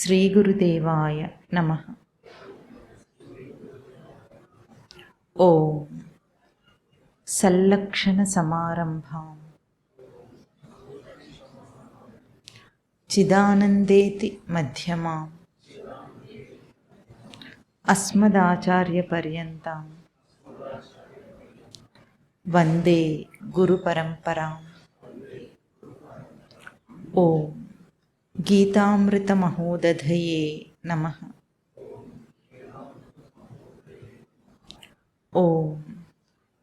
శ్రీ గురుదేవాయ నమః. ఓం సల్లక్షణ సమారంభాం చిదానందేతి మధ్యమాం అస్మదాచార్య పర్యంతం వందే గురు పరంపరాం. ఓం గీతామృత మహోదధయే నమః. ఓం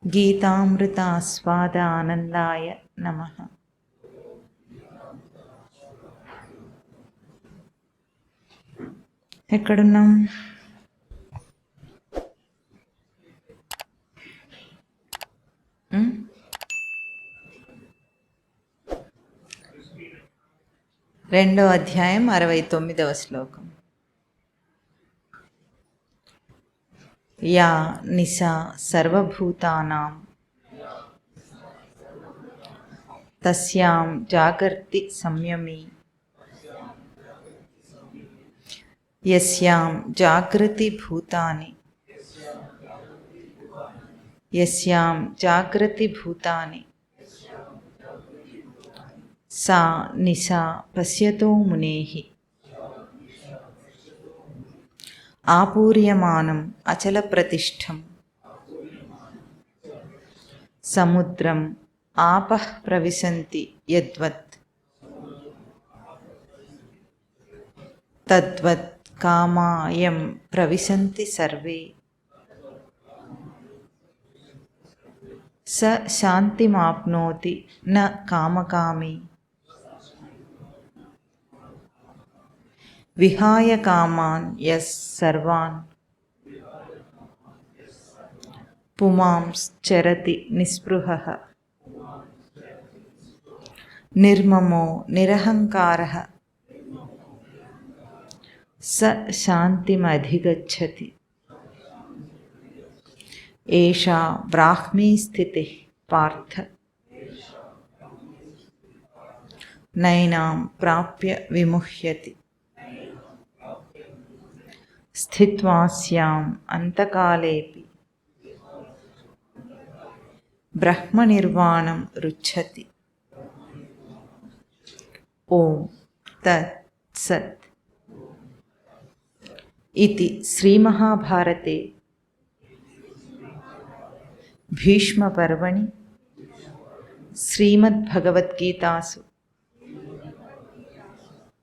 గీతామృత ఆస్వాద ఆనందాయ నమః. ఎక్కడున్నాం? రెండో అధ్యాయం 69వ శ్లోకం. యా నిశా సర్వభూతానాం తస్యాం జాగర్తి సంయమీ యస్యాం జాగృతి భూతాని యస్యాం జాగృతి భూతాని సా నిశా పశ్యతో మునేః ఆపూర్యమానం అచల ప్రతిష్టం సముద్రం ఆపః ప్రవిశంతి యద్వత్ తద్వత్ కామాయం ప్రవిశంతి సర్వే. స శాంతిమాప్నోతి న కామకామి విహాయ కామాన్ యస్ సర్వాన్ పుమాంశ్చరతి నిస్పృహః నిర్మమో నిరహంకారః స శాంతిమధిగచ్చతి. ఏషా బ్రాహ్మీ స్థితిః పార్థ నైనాం ప్రాప్య విముహ్యతి స్థిత్వాస్యాం అంతకాలేపి బ్రహ్మనిర్వాణం రుచ్ఛతి. ఓం తత్ సత్. ఇతి శ్రీమహాభారతే భీష్మపర్వణి శ్రీమద్భగవద్గీతాసు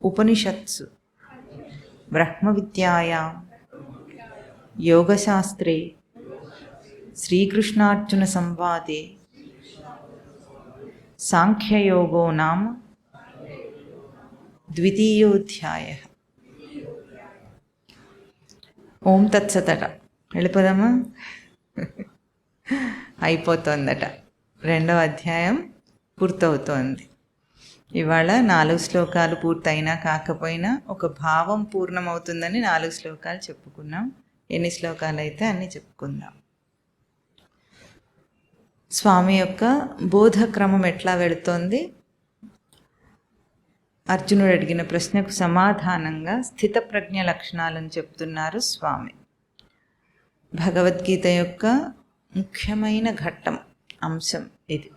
ఉపనిషత్సు బ్రహ్మవిద్యాయాం యోగశాస్త్రే శ్రీకృష్ణార్జున సంవాదే సాంఖ్యయోగో నామ ద్వితీయోధ్యాయః. ఓం తత్సతట. వెళ్ళిపోదామా? అయిపోతుందట. రెండవ అధ్యాయం పూర్తవుతోంది. ఇవాళ 4 శ్లోకాలు పూర్తయినా కాకపోయినా ఒక భావం పూర్ణమవుతుందని 4 శ్లోకాలు చెప్పుకున్నాం. ఎన్ని శ్లోకాలు అయితే అన్ని చెప్పుకుందాం. స్వామి యొక్క బోధక్రమం ఎట్లా వెళుతోంది? అర్జునుడు అడిగిన ప్రశ్నకు సమాధానంగా స్థితప్రజ్ఞ లక్షణాలను చెప్తున్నారు స్వామి. భగవద్గీత యొక్క ముఖ్యమైన ఘట్టం, అంశం ఇది.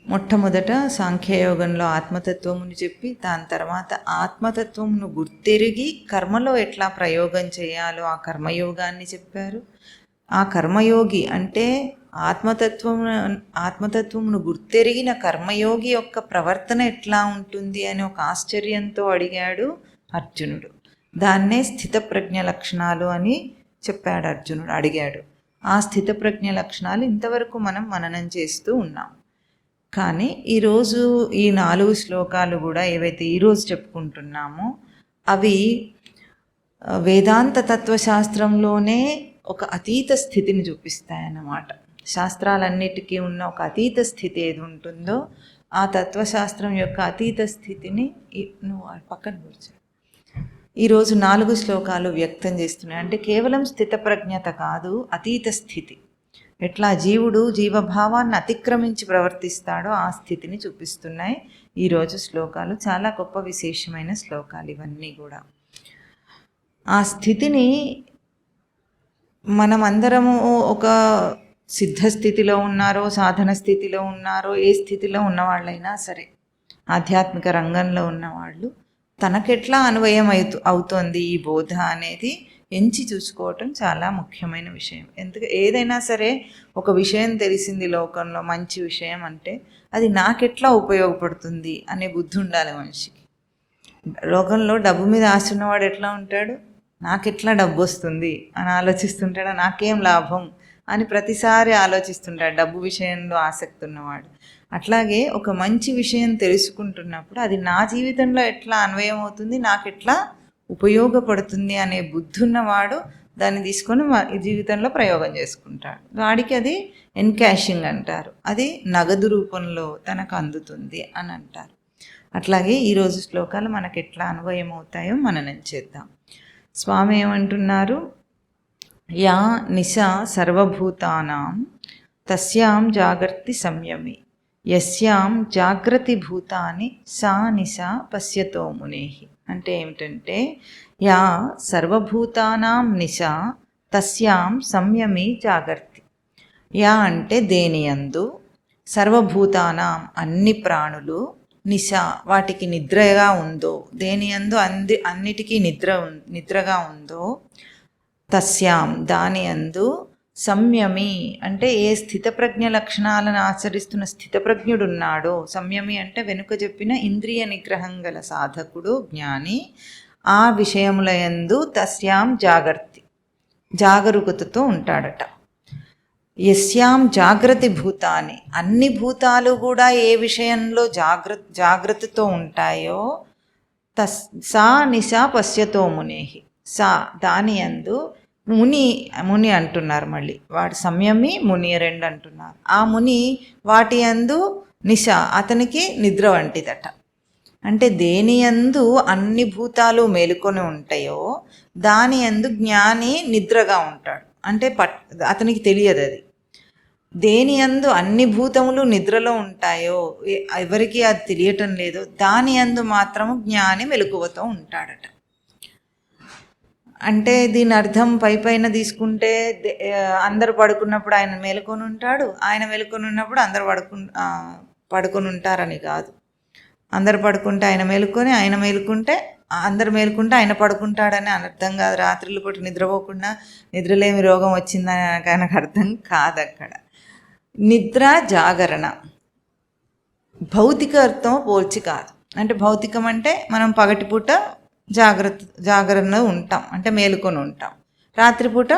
మొట్టమొదట సాంఖ్యయోగంలో ఆత్మతత్వమును చెప్పి దాని తర్వాత ఆత్మతత్వమును గుర్తెరిగి కర్మలో ఎట్లా ప్రయోగం చేయాలో ఆ కర్మయోగాన్ని చెప్పారు. ఆ కర్మయోగి అంటే ఆత్మతత్వమును గుర్తెరిగిన కర్మయోగి యొక్క ప్రవర్తన ఎట్లా ఉంటుంది అని ఒక ఆశ్చర్యంతో అడిగాడు అర్జునుడు. దాన్నే స్థితప్రజ్ఞ లక్షణాలు అని చెప్పాడు అర్జునుడు, అడిగాడు. ఆ స్థితప్రజ్ఞ లక్షణాలు ఇంతవరకు మనం మననం చేస్తూ ఉన్నాం. కానీ ఈరోజు ఈ 4 శ్లోకాలు కూడా ఏవైతే ఈరోజు చెప్పుకుంటున్నామో అవి వేదాంత తత్వశాస్త్రంలోనే ఒక అతీత స్థితిని చూపిస్తాయన్నమాట. శాస్త్రాలన్నిటికీ ఉన్న ఒక అతీత స్థితి ఏది ఉంటుందో ఆ తత్వశాస్త్రం యొక్క అతీత స్థితిని నువ్వు పక్కన కూర్చో. ఈరోజు 4 శ్లోకాలు వ్యక్తం చేస్తున్నాయి. అంటే కేవలం స్థితప్రజ్ఞత కాదు, అతీత స్థితి. ఎట్లా జీవుడు జీవభావాన్ని అతిక్రమించి ప్రవర్తిస్తాడో ఆ స్థితిని చూపిస్తున్నాయి ఈరోజు శ్లోకాలు చాలా గొప్ప విశేషమైన శ్లోకాలు ఇవన్నీ కూడా. ఆ స్థితిని మనమందరము ఒక సిద్ధస్థితిలో ఉన్నారో, సాధన స్థితిలో ఉన్నారో, ఏ స్థితిలో ఉన్నవాళ్ళైనా సరే, ఆధ్యాత్మిక రంగంలో ఉన్నవాళ్ళు తనకెట్లా అన్వయం అవుతోంది ఈ బోధ అనేది ఎంచి చూసుకోవటం చాలా ముఖ్యమైన విషయం. ఏదైనా సరే ఒక విషయం తెలిసింది లోకంలో, మంచి విషయం అంటే అది నాకెట్లా ఉపయోగపడుతుంది అనే బుద్ధి ఉండాలి మనిషికి. లోకంలో డబ్బు మీద ఆశ ఉన్నవాడు ఎట్లా ఉంటాడు? నాకెట్లా డబ్బు వస్తుంది అని ఆలోచిస్తుంటాడా? నాకేం లాభం అని ప్రతిసారి ఆలోచిస్తుంటాడు డబ్బు విషయంలో ఆసక్తి ఉన్నవాడు. అట్లాగే ఒక మంచి విషయం తెలుసుకుంటున్నప్పుడు అది నా జీవితంలో ఎట్లా అన్వయం అవుతుంది, నాకెట్లా ఉపయోగపడుతుంది అనే బుద్ధి ఉన్నవాడు దాన్ని తీసుకొని జీవితంలో ప్రయోగం చేసుకుంటాడు. వాడికి అది ఎన్కాషింగ్ అంటారు. అది నగదు రూపంలో తనకు అందుతుంది అని అంటారు. అట్లాగే ఈరోజు శ్లోకాలు మనకు ఎట్లా అన్వయం అవుతాయో మననం చేద్దాం. స్వామి ఏమంటున్నారు? యా నిశా సర్వభూతానాం తస్యాం జాగర్తి సంయమి యస్యాం జాగ్రతి భూతాని సా నిశా పశ్యతో మునేహి. అంటే ఏమిటంటే, యా సర్వభూతానాం నిశా తస్యాం సంయమి జాగర్తి. యా అంటే దేనియందు, సర్వభూతానాం అన్ని ప్రాణులు, నిశా వాటికి నిద్రగా ఉందో, దేనియందు అన్నిటికీ నిద్రగా ఉందో, తస్యాం దాని అందు, సంయమి అంటే ఏ స్థితప్రజ్ఞ లక్షణాలను ఆచరిస్తున్న స్థితప్రజ్ఞుడున్నాడో, సంయమి అంటే వెనుక చెప్పిన ఇంద్రియ నిగ్రహం గల సాధకుడు జ్ఞాని, ఆ విషయముల యందు తస్యాం జాగరూకతతో ఉంటాడట. యస్యాం జాగ్రత్త భూతాన్ని అన్ని భూతాలు కూడా ఏ విషయంలో జాగ్రత్తతో ఉంటాయో సా నిశా పశ్యతో మునేహి. సా దాని యందు ముని అంటున్నారు, మళ్ళీ వాడు సంయమి ముని రెండు అంటున్నారు. ఆ ముని వాటి యందు నిశ అతనికి నిద్ర వంటిదట. అంటే దేని యందు అన్ని భూతాలు మేలుకొని ఉంటాయో దాని యందు జ్ఞాని నిద్రగా ఉంటాడు. అంటే అతనికి తెలియదు అది. దేని యందు అన్ని భూతములు నిద్రలో ఉంటాయో, ఎవరికి అది తెలియటం లేదో, దాని యందు మాత్రము జ్ఞాని మెలకువతో ఉంటాడట. అంటే దీని అర్థం పైన తీసుకుంటే అందరు పడుకున్నప్పుడు ఆయన మేలుకొని ఉంటాడు, ఆయన మేలుకొని ఉన్నప్పుడు అందరు పడుకొని ఉంటారని కాదు. అందరు పడుకుంటే ఆయన మేలుకొని, ఆయన మేలుకుంటే అందరు మేలుకుంటే ఆయన పడుకుంటాడని అర్థం కాదు. రాత్రులు పూట నిద్రపోకుండా నిద్రలేమి రోగం వచ్చిందని ఆయనకు అర్థం కాదు. అక్కడ నిద్ర జాగరణ భౌతిక అర్థం పోల్చి కాదు. అంటే భౌతికం అంటే మనం పగటిపూట జాగరణ ఉంటాం, అంటే మేలుకొని ఉంటాం, రాత్రిపూట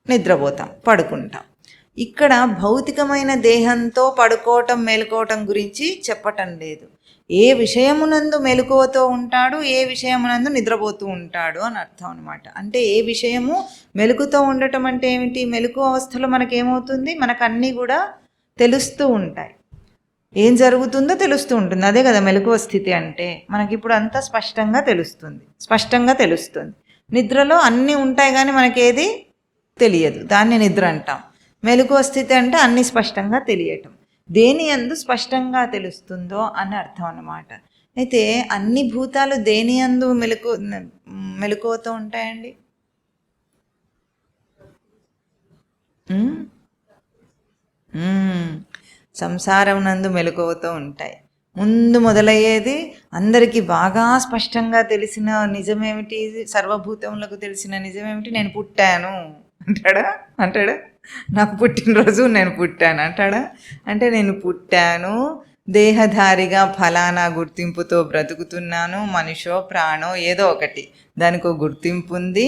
నిద్రపోతాం, పడుకుంటాం. ఇక్కడ భౌతికమైన దేహంతో పడుకోవటం మేలుకోవటం గురించి చెప్పటం లేదు. ఏ విషయమునందు మెలకువతో ఉంటాడు, ఏ విషయమునందు నిద్రపోతూ ఉంటాడు అని అర్థం అనమాట. అంటే ఏ విషయము మెలకుతో ఉండటం అంటే ఏమిటి? మెలకు అవస్థలో మనకేమవుతుంది, మనకు అన్నీ కూడా తెలుస్తూ ఉంటాయి, ఏం జరుగుతుందో తెలుస్తూ ఉంటుంది. అదే కదా మెలకువ స్థితి అంటే. మనకి ఇప్పుడు అంతా స్పష్టంగా తెలుస్తుంది. నిద్రలో అన్నీ ఉంటాయి కానీ మనకేది తెలియదు, దాన్ని నిద్ర అంటాం. మెలకువ స్థితి అంటే అన్నీ స్పష్టంగా తెలియటం, దేని యందు స్పష్టంగా తెలుస్తుందో అని అర్థం అన్నమాట. అయితే అన్ని భూతాలు దేని యందు మెలకువతో ఉంటాయండి? సంసారం నందు మెలకువతో ఉంటాయి. ముందు మొదలయ్యేది అందరికీ బాగా స్పష్టంగా తెలిసిన నిజమేమిటి, సర్వభూతములకు తెలిసిన నిజమేమిటి? నేను పుట్టాను అంటాడా? నాకు పుట్టినరోజు నేను పుట్టాను అంటాడా? అంటే నేను పుట్టాను, దేహధారిగా ఫలానా గుర్తింపుతో బ్రతుకుతున్నాను, మనిషో ప్రాణో ఏదో ఒకటి దానికి గుర్తింపు ఉంది.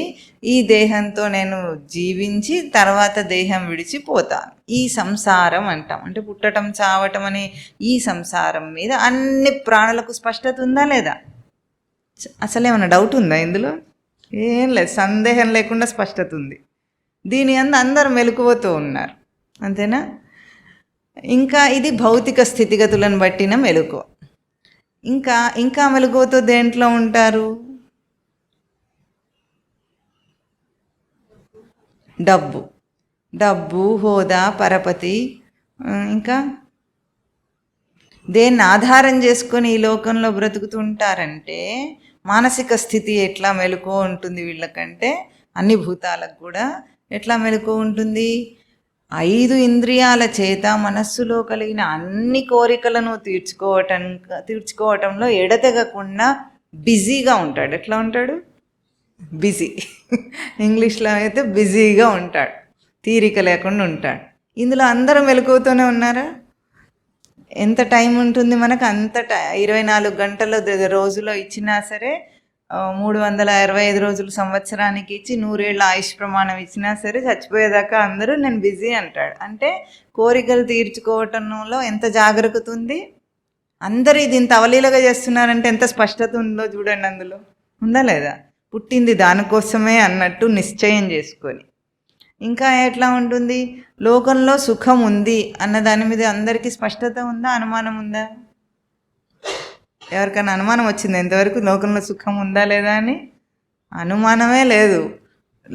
ఈ దేహంతో నేను జీవించి తర్వాత దేహం విడిచిపోతాను. ఈ సంసారం అంటాం. అంటే పుట్టడం చావటం అనే ఈ సంసారం మీద అన్ని ప్రాణులకు స్పష్టత ఉందా లేదా? అసలేమన్నా డౌట్ ఉందా ఇందులో? ఏం లేదు, సందేహం లేకుండా స్పష్టత ఉంది. దీని అందరూ మెలకువతో ఉన్నారు, అంతేనా? ఇంకా ఇది భౌతిక స్థితిగతులను బట్టిన మెలకువ. ఇంకా మెలకువతో దేంట్లో ఉంటారు? డబ్బు, హోదా, పరపతి, ఇంకా దేన్ని ఆధారం చేసుకొని ఈ లోకంలో బ్రతుకుతుంటారంటే మానసిక స్థితి ఎట్లా మెలకువ ఉంటుంది వీళ్ళకంటే అన్ని భూతాలకు కూడా ఎట్లా మెలకువ ఉంటుంది? 5 ఇంద్రియాల చేత మనస్సులో కలిగిన అన్ని కోరికలను తీర్చుకోవటంలో ఎడతెగకుండా బిజీగా ఉంటాడు. ఎట్లా ఉంటాడు? బిజీ. ఇంగ్లీష్లో అయితే బిజీగా ఉంటాడు, తీరిక లేకుండా ఉంటాడు. ఇందులో అందరూ మెలకువతోనే ఉన్నారా? ఎంత టైం ఉంటుంది మనకు? అంత 24 గంటలు రోజులో ఇచ్చినా సరే, 365 రోజులు సంవత్సరానికి ఇచ్చి 100 ఏళ్ళ ఆయుష్ ప్రమాణం ఇచ్చినా సరే చచ్చిపోయేదాకా అందరూ నేను బిజీ అంటాడు. అంటే కోరికలు తీర్చుకోవటంలో ఎంత జాగ్రత్త ఉంది. అందరూ ఇది ఇంత అవలీలగా చేస్తున్నారంటే ఎంత స్పష్టత ఉందో చూడండి. అందులో ఉందా లేదా? పుట్టింది దానికోసమే అన్నట్టు నిశ్చయం చేసుకొని. ఇంకా ఎట్లా ఉంటుంది? లోకంలో సుఖం ఉంది అన్న దాని మీద అందరికీ స్పష్టత ఉందా? అనుమానం ఉందా? ఎవరికైనా అనుమానం వచ్చింది ఎంతవరకు లోకంలో సుఖం ఉందా లేదా అని? అనుమానమే లేదు.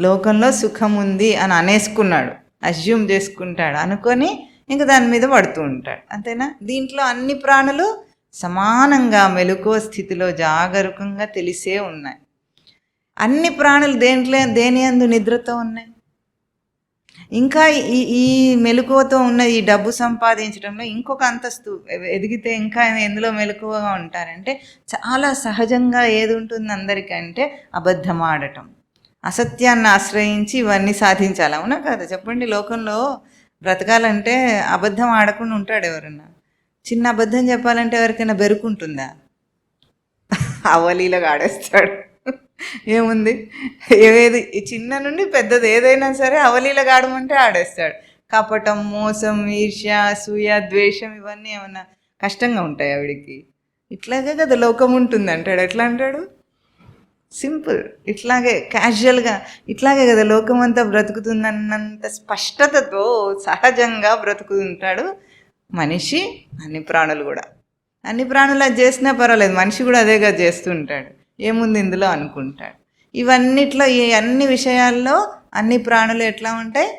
లోకంలో సుఖం ఉంది అని అనేసుకున్నాడు, అజ్యూమ్ చేసుకుంటాడు. అనుకొని ఇంకా దాని మీద పడుతూ ఉంటాడు. అంతేనా? దీంట్లో అన్ని ప్రాణులు సమానంగా మెలకువ స్థితిలో జాగరూకంగా తెలిసే ఉన్నాయి. అన్ని ప్రాణులు దేని యందు నిద్రతో ఉన్నాయి. ఇంకా ఈ మెలకువతో ఉన్న ఈ డబ్బు సంపాదించడంలో ఇంకొక అంతస్తు ఎదిగితే ఇంకా ఎందులో మెలకువగా ఉంటారంటే చాలా సహజంగా ఏది ఉంటుంది అందరికంటే అబద్ధం ఆడటం, అసత్యాన్ని ఆశ్రయించి ఇవన్నీ సాధించాలి. అవునా కదా? చెప్పండి. లోకంలో బ్రతకాలంటే అబద్ధం ఆడకుండా ఉంటాడు ఎవరన్నా? చిన్న అబద్ధం చెప్పాలంటే ఎవరికైనా బెరుకుంటుందా? అవలీలగా ఆడేస్తాడు. ఏముంది? ఏది చిన్న నుండి పెద్దది ఏదైనా సరే అవలీలగా ఆడమంటే ఆడేస్తాడు. కపటం, మోసం, ఈర్ష్య, అసూయ, ద్వేషం ఇవన్నీ ఏమన్నా కష్టంగా ఉంటాయి ఆవిడికి? ఇట్లాగే కదా లోకం ఉంటుంది అంటాడు. ఎట్లా అంటాడు? సింపుల్. ఇట్లాగే క్యాజువల్గా ఇట్లాగే కదా లోకం అంతా బ్రతుకుతుందన్నంత స్పష్టతతో సహజంగా బ్రతుకుతుంటాడు మనిషి. అన్ని ప్రాణులు కూడా, అన్ని ప్రాణులు అది చేసినా పర్వాలేదు, మనిషి కూడా అదేగా చేస్తుంటాడు. ఏముంది ఇందులో అనుకుంటాడు. ఇవన్నిట్లో ఈ అన్ని విషయాల్లో అన్ని ప్రాణులు ఎట్లా ఉంటాయి?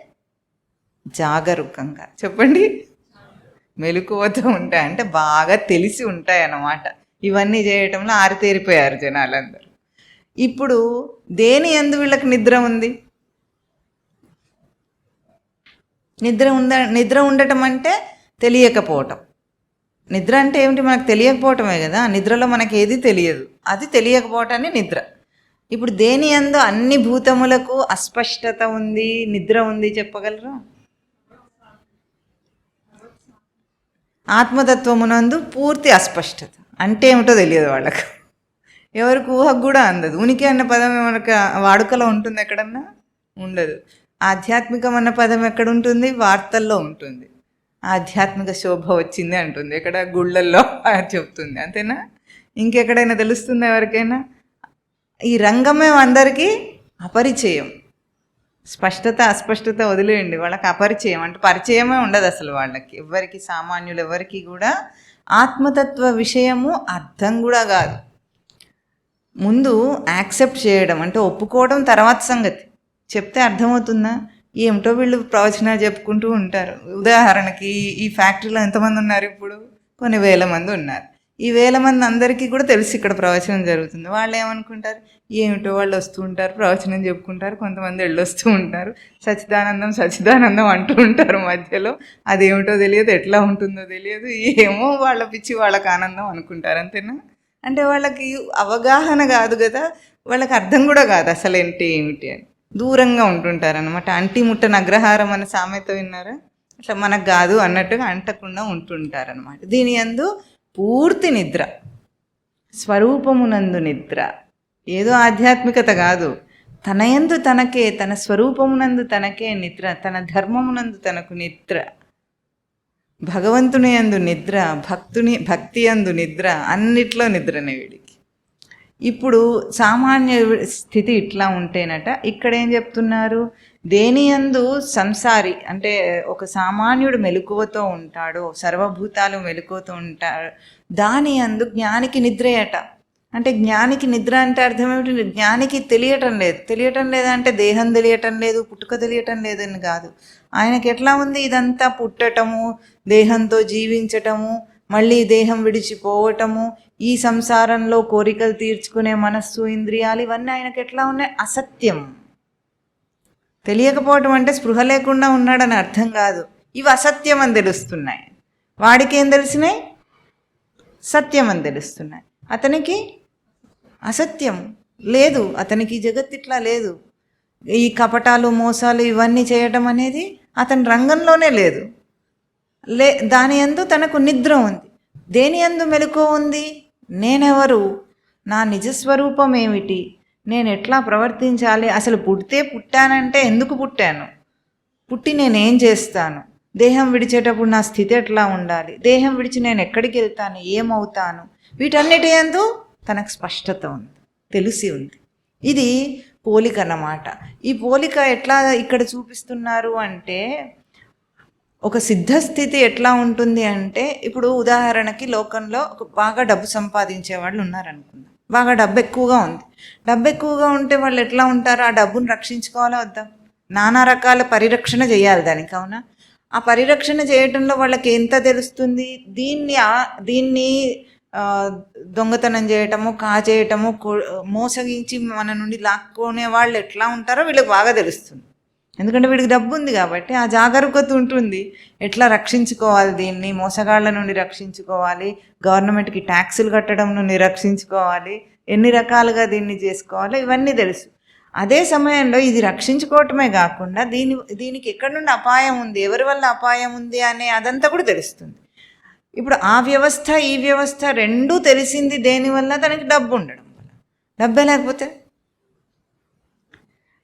జాగరూకంగా. చెప్పండి. మెలకువతో ఉంటాయి అంటే బాగా తెలిసి ఉంటాయి అన్నమాట. ఇవన్నీ చేయటంలో ఆరితేరిపోయారు జనాలందరూ. ఇప్పుడు దేని యందు వీళ్ళకి నిద్ర ఉంది? నిద్ర ఉండటం అంటే తెలియకపోవటం. నిద్ర అంటే ఏమిటి? మనకు తెలియకపోవటమే కదా. నిద్రలో మనకి ఏది తెలియదు, అది తెలియకపోవటాన్ని నిద్ర. ఇప్పుడు దేని యందు అన్ని భూతములకు అస్పష్టత ఉంది, నిద్ర ఉంది చెప్పగలరా? ఆత్మతత్వమునందు పూర్తి అస్పష్టత అంటే ఏమిటో తెలియదు వాళ్ళకు. ఎవరికి ఊహకు కూడా అందదు. ఉనికి అన్న పదం మనకు వాడుకలో ఉంటుంది, ఎక్కడన్నా ఉండదు. ఆధ్యాత్మికం అన్న పదం ఎక్కడుంటుంది? వార్తల్లో ఉంటుంది. ఆధ్యాత్మిక శోభ వచ్చింది అంటుంది, ఎక్కడ? గుళ్ళల్లో చెప్తుంది. అంతేనా? ఇంకెక్కడైనా తెలుస్తుందా ఎవరికైనా? ఈ రంగమే అందరికీ అపరిచయం. స్పష్టత అస్పష్టత వదిలేయండి, వాళ్ళకి అపరిచయం అంటే పరిచయమే ఉండదు అసలు వాళ్ళకి. ఎవరికి, సామాన్యులు ఎవరికి కూడా ఆత్మతత్వ విషయము అర్థం కూడా కాదు. ముందు యాక్సెప్ట్ చేయడం అంటే ఒప్పుకోవడం తర్వాత సంగతి. చెప్తే అర్థమవుతుందా? ఏమిటో వీళ్ళు ప్రవచనాలు చెప్పుకుంటూ ఉంటారు. ఉదాహరణకి ఈ ఫ్యాక్టరీలో ఎంతమంది ఉన్నారు? ఇప్పుడు కొన్ని వేల మంది ఉన్నారు. ఈ వేల మంది అందరికీ కూడా తెలిసి ఇక్కడ ప్రవచనం జరుగుతుంది. వాళ్ళు ఏమనుకుంటారు? ఏమిటో వాళ్ళు వస్తూ ఉంటారు, ప్రవచనం చెప్పుకుంటారు, కొంతమంది వెళ్ళొస్తూ ఉంటారు, సచ్చిదానందం సచ్చిదానందం అంటూ ఉంటారు మధ్యలో. అదేమిటో తెలియదు, ఎట్లా ఉంటుందో తెలియదు, ఏమో వాళ్ళ పిచ్చి వాళ్ళకి ఆనందం అనుకుంటారు. అంతేనా? అంటే వాళ్ళకి అవగాహన కాదు కదా, వాళ్ళకి అర్థం కూడా కాదు అసలు ఏంటి ఏమిటి అని. దూరంగా ఉంటుంటారనమాట. అంటి ముట్టని అగ్రహారం అనే సామెత విన్నారా? అట్లా మనకు కాదు అన్నట్టుగా అంటకుండా ఉంటుంటారనమాట. దీని యందు పూర్తి నిద్ర, స్వరూపమునందు నిద్ర. ఏదో ఆధ్యాత్మికత కాదు, తన యందు తనకే, తన స్వరూపమునందు తనకే నిద్ర, తన ధర్మమునందు తనకు నిద్ర, భగవంతుని యందు నిద్ర, భక్తి యందు నిద్ర, అన్నిట్లో నిద్రనే వీడికి. ఇప్పుడు సామాన్య స్థితి ఇట్లా ఉంటేనట, ఇక్కడ ఏం చెప్తున్నారు? దేని యందు సంసారి అంటే ఒక సామాన్యుడు మెలకువతో ఉంటాడో, సర్వభూతాలు మెలకువతో ఉంటాడు, దాని యందు జ్ఞానికి నిద్రయట. అంటే జ్ఞానికి నిద్ర అంటే అర్థం ఏమిటి? జ్ఞానికి తెలియటం లేదంటే దేహం తెలియటం లేదు, పుట్టుక తెలియటం లేదని కాదు. ఆయనకి ఎట్లా ఉంది? ఇదంతా పుట్టటము, దేహంతో జీవించటము, మళ్ళీ దేహం విడిచిపోవటము, ఈ సంసారంలో కోరికలు తీర్చుకునే మనస్సు, ఇంద్రియాలు, ఇవన్నీ ఆయనకి ఎట్లా ఉన్నాయి? అసత్యం. తెలియకపోవటం అంటే స్పృహ లేకుండా ఉన్నాడని అర్థం కాదు. ఇవి అసత్యం అని తెలుస్తున్నాయి. వాడికి ఏం తెలిసినాయి? సత్యం అని తెలుస్తున్నాయి. అతనికి అసత్యం లేదు. అతనికి జగత్ ఇట్లా లేదు. ఈ కపటాలు, మోసాలు ఇవన్నీ చేయటం అనేది అతని రంగంలోనే లేదు. దాని యందు తనకు నిద్ర ఉంది. దేని యందు మెలకువ ఉంది? నేనెవరు? నా నిజస్వరూపం ఏమిటి? నేను ఎట్లా ప్రవర్తించాలి? అసలు పుట్టానంటే ఎందుకు పుట్టాను? పుట్టి నేనేం చేస్తాను? దేహం విడిచేటప్పుడు నా స్థితి ఎట్లా ఉండాలి? దేహం విడిచి నేను ఎక్కడికి వెళ్తాను? ఏమవుతాను? వీటన్నిటి యందు తనకు స్పష్టత ఉంది, తెలిసి ఉంది. ఇది పోలిక అన్నమాట. ఈ పోలిక ఎట్లా ఇక్కడ చూపిస్తున్నారు అంటే, ఒక సిద్ధస్థితి ఎట్లా ఉంటుంది అంటే, ఇప్పుడు ఉదాహరణకి లోకంలో ఒక బాగా డబ్బు సంపాదించే వాళ్ళు ఉన్నారనుకుందాం. బాగా డబ్బు ఎక్కువగా ఉంది. డబ్బు ఎక్కువగా ఉంటే వాళ్ళు ఎట్లా ఉంటారు? ఆ డబ్బును రక్షించుకోవాలా వద్దా? నానా రకాల పరిరక్షణ చేయాలి దానికి, అవునా? ఆ పరిరక్షణ చేయటంలో వాళ్ళకి ఎంత తెలుస్తుంది? దీన్ని దొంగతనం చేయటము, కాజేయటము, మోసగించి మన నుండి లాక్కునే వాళ్ళు ఎట్లా ఉంటారో వీళ్ళకి బాగా తెలుస్తుంది. ఎందుకంటే వీడికి డబ్బు ఉంది కాబట్టి ఆ జాగరూకత ఉంటుంది. ఎట్లా రక్షించుకోవాలి, దీన్ని మోసగాళ్ల నుండి రక్షించుకోవాలి, గవర్నమెంట్కి ట్యాక్సులు కట్టడం నుండి రక్షించుకోవాలి, ఎన్ని రకాలుగా దీన్ని చేసుకోవాలి, ఇవన్నీ తెలుసు. అదే సమయంలో ఇది రక్షించుకోవటమే కాకుండా దీనికి ఎక్కడి నుండి అపాయం ఉంది, ఎవరి వల్ల అపాయం ఉంది అనే అదంతా కూడా తెలుస్తుంది. ఇప్పుడు ఆ వ్యవస్థ, ఈ వ్యవస్థ రెండూ తెలిసింది దేనివల్ల? తనకి డబ్బు ఉండడం వల్ల. డబ్బే లేకపోతే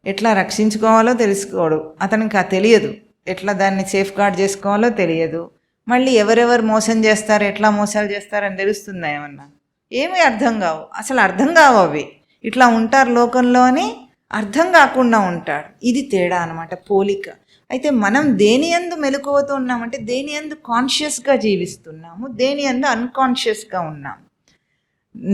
ఎట్లా రక్షించుకోవాలో తెలుసుకోవడం అతనికి తెలియదు. ఎట్లా దాన్ని సేఫ్ గార్డ్ చేసుకోవాలో తెలియదు. మళ్ళీ ఎవరెవరు మోసం చేస్తారు, ఎట్లా మోసాలు చేస్తారని తెలుస్తుందా ఏమన్నా? ఏమీ అర్థం కావు. అసలు అర్థం కావు అవి. ఇట్లా ఉంటారు లోకంలో అని అర్థం కాకుండా ఉంటాడు. ఇది తేడా అనమాట, పోలిక. అయితే మనం దేని యందు మెలకువతో ఉన్నామంటే దేని యందు కాన్షియస్గా జీవిస్తున్నాము, దేని యందు అన్కాన్షియస్గా ఉన్నాము.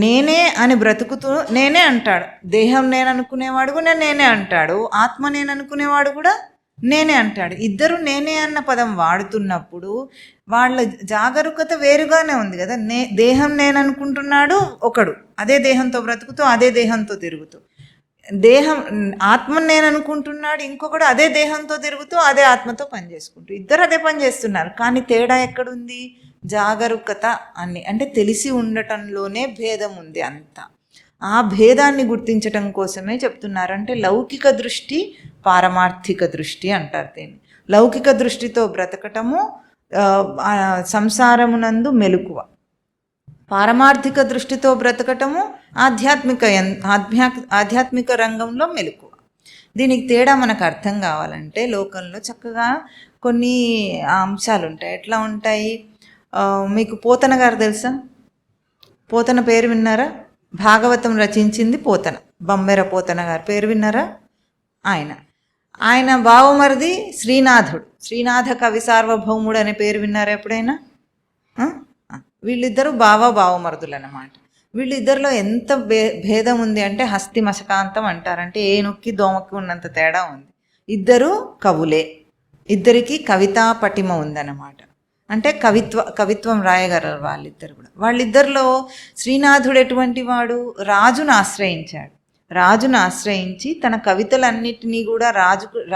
నేనే అని బ్రతుకుతూ నేనే అంటాడు. దేహం నేను అనుకునేవాడు కూడా నేనే అంటాడు, ఆత్మ నేను అనుకునేవాడు కూడా నేనే అంటాడు. ఇద్దరు నేనే అన్న పదం వాడుతున్నప్పుడు వాళ్ళ జాగరూకత వేరుగానే ఉంది కదా. దేహం నేను అనుకుంటున్నాడు ఒకడు, అదే దేహంతో బ్రతుకుతూ అదే దేహంతో తిరుగుతూ. ఆత్మను నేను అనుకుంటున్నాడు ఇంకొకడు, అదే దేహంతో తిరుగుతూ అదే ఆత్మతో పనిచేసుకుంటూ. ఇద్దరు అదే పని చేస్తున్నారు. కానీ తేడా ఎక్కడుంది? జాగరూకత అంటే తెలిసి ఉండటంలోనే భేదం ఉంది అంతా. ఆ భేదాన్ని గుర్తించటం కోసమే చెప్తున్నారు. అంటే లౌకిక దృష్టి, పారమార్థిక దృష్టి అంటారు దీన్ని. లౌకిక దృష్టితో బ్రతకటము సంసారమునందు మెలకువ, పారమార్థిక దృష్టితో బ్రతకటము ఆధ్యాత్మిక రంగంలో మెలకువ. దీనికి తేడా మనకు అర్థం కావాలంటే లోకంలో చక్కగా కొన్ని అంశాలు ఉంటాయి. ఎట్లా ఉంటాయి? మీకు పోతన గారు తెలుసా? పోతన పేరు విన్నారా? భాగవతం రచించింది పోతన, బొమ్మెర పోతన గారు పేరు విన్నారా? ఆయన బావమరిది శ్రీనాథుడు, శ్రీనాథ కవి సార్వభౌముడు అనే పేరు విన్నారా ఎప్పుడైనా? వీళ్ళిద్దరూ బావమరుదులు అన్నమాట. వీళ్ళిద్దరిలో ఎంత భేదం ఉంది అంటే హస్తి మశకాంతం అంటారంటే ఏనుక్కి దోమకి ఉన్నంత తేడా ఉంది. ఇద్దరు కవులే, ఇద్దరికి కవితా పటిమ ఉందన్నమాట. అంటే కవిత్వం రాయగలరు వాళ్ళిద్దరు కూడా. వాళ్ళిద్దరిలో శ్రీనాథుడు ఎటువంటి వాడు? రాజును ఆశ్రయించి తన కవితలన్నిటినీ కూడా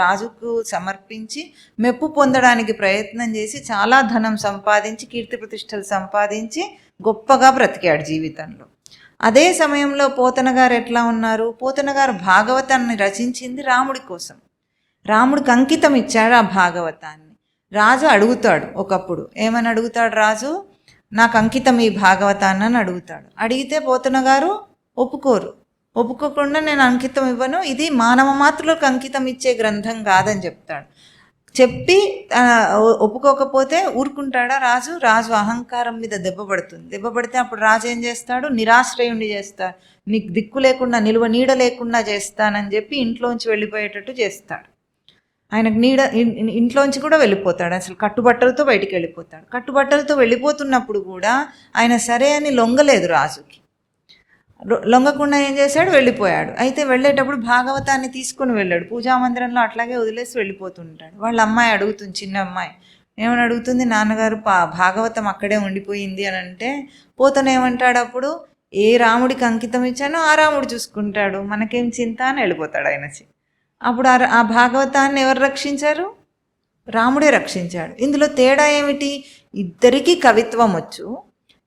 రాజుకు సమర్పించి మెప్పు పొందడానికి ప్రయత్నం చేసి చాలా ధనం సంపాదించి కీర్తి ప్రతిష్టలు సంపాదించి గొప్పగా బ్రతికాడు జీవితంలో. అదే సమయంలో పోతన గారు ఎట్లా ఉన్నారు? పోతన గారు భాగవతాన్ని రచించింది రాముడి కోసం, రాముడికి అంకితం ఇచ్చాడు ఆ భాగవతాన్ని. రాజు అడుగుతాడు ఒకప్పుడు, ఏమని అడుగుతాడు రాజు? నాకు అంకితం ఈ భాగవతాన్ని అని అడుగుతాడు. అడిగితే పోతన గారు ఒప్పుకోకుండా నేను అంకితం ఇవ్వను, ఇది మానవ మాతృలకు అంకితం ఇచ్చే గ్రంథం కాదని చెప్తాడు. చెప్పి ఒప్పుకోకపోతే ఊరుకుంటాడా రాజు? రాజు అహంకారం మీద దెబ్బ పడితే అప్పుడు రాజు ఏం చేస్తాడు? నిరాశ్రయుణ్ణి చేస్తాడు. నీకు దిక్కు లేకుండా, నిలువ నీడ లేకుండా చేస్తానని చెప్పి ఇంట్లోంచి వెళ్ళిపోయేటట్టు చేస్తాడు. ఆయనకు ఇంట్లోంచి కూడా వెళ్ళిపోతాడు. అసలు కట్టుబట్టలతో బయటికి వెళ్ళిపోతాడు. కట్టుబట్టలతో వెళ్ళిపోతున్నప్పుడు కూడా ఆయన సరే అని లొంగలేదు రాజుకి. లొంగకుండా ఏం చేశాడు? వెళ్ళిపోయాడు. అయితే వెళ్ళేటప్పుడు భాగవతాన్ని తీసుకొని వెళ్ళాడు. పూజామందిరంలో అట్లాగే వదిలేసి వెళ్ళిపోతుంటాడు. వాళ్ళ అమ్మాయి అడుగుతుంది, చిన్న అమ్మాయి, ఏమని అడుగుతుంది, నాన్నగారు భాగవతం అక్కడే ఉండిపోయింది అని అంటే పోతన ఏమంటాడు అప్పుడు, ఏ రాముడికి అంకితం ఇచ్చానో ఆ రాముడు చూసుకుంటాడు, మనకేం చింత అని వెళ్ళిపోతాడు ఆయన. అప్పుడు ఆ భాగవతాన్ని ఎవరు రక్షించారు? రాముడే రక్షించాడు. ఇందులో తేడా ఏమిటి? ఇద్దరికీ కవిత్వం వచ్చు,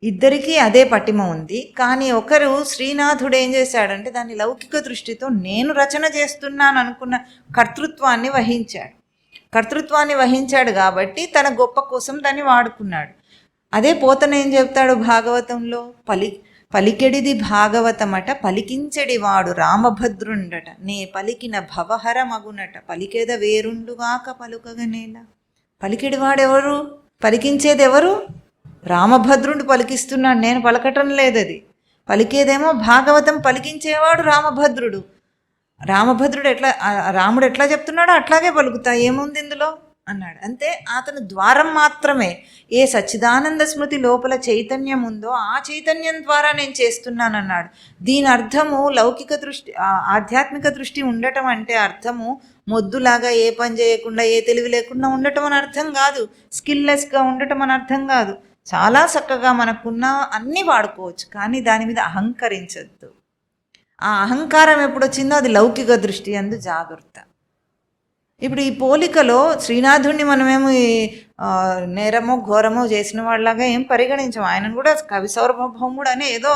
ఇద్దరికీ అదే పటిమ ఉంది. కానీ ఒకరు శ్రీనాథుడు ఏం చేశాడంటే దాన్ని లౌకిక దృష్టితో నేను రచన చేస్తున్నాను అనుకున్న కర్తృత్వాన్ని వహించాడు కాబట్టి తన గొప్ప కోసం దాన్ని వాడుకున్నాడు. అదే పోతన ఏం చెప్తాడు భాగవతంలో, పలికెడిది భాగవతమట పలికించెడి వాడు రామభద్రుండట, నే పలికిన భవహర మగునట, పలికేద వేరుండుగాక పలుకగనేలా. పలికెడివాడెవరు? పలికించేది ఎవరు? రామభద్రుడు పలికిస్తున్నాడు, నేను పలకటం లేదు. అది పలికేదేమో భాగవతం, పలికించేవాడు రామభద్రుడు. రాముడు ఎట్లా చెప్తున్నాడో అట్లాగే పలుకుతా, ఏముంది ఇందులో అన్నాడు. అంతే, అతను ద్వారం మాత్రమే. ఏ సచ్చిదానంద స్మృతి లోపల చైతన్యం ఉందో ఆ చైతన్యం ద్వారా నేను చేస్తున్నానన్నాడు. దీని అర్థము లౌకిక దృష్టి, ఆధ్యాత్మిక దృష్టి ఉండటం అంటే అర్థము మొద్దులాగా ఏ పని చేయకుండా ఏ తెలివి లేకుండా ఉండటం అని అర్థం కాదు, స్కిల్లెస్గా ఉండటం అని అర్థం కాదు. చాలా చక్కగా మనకున్న అన్నీ వాడుకోవచ్చు, కానీ దాని మీద అహంకరించద్దు. ఆ అహంకారం ఎప్పుడు వచ్చిందో అది లౌకిక దృష్టి అందు జాగ్రత్త. ఇప్పుడు ఈ పోలికలో శ్రీనాథుడిని మనమేమో నేరమో ఘోరమో చేసిన వాళ్ళలాగా ఏం పరిగణించాం. ఆయనను కూడా కవి సార్వభౌముడు అనే ఏదో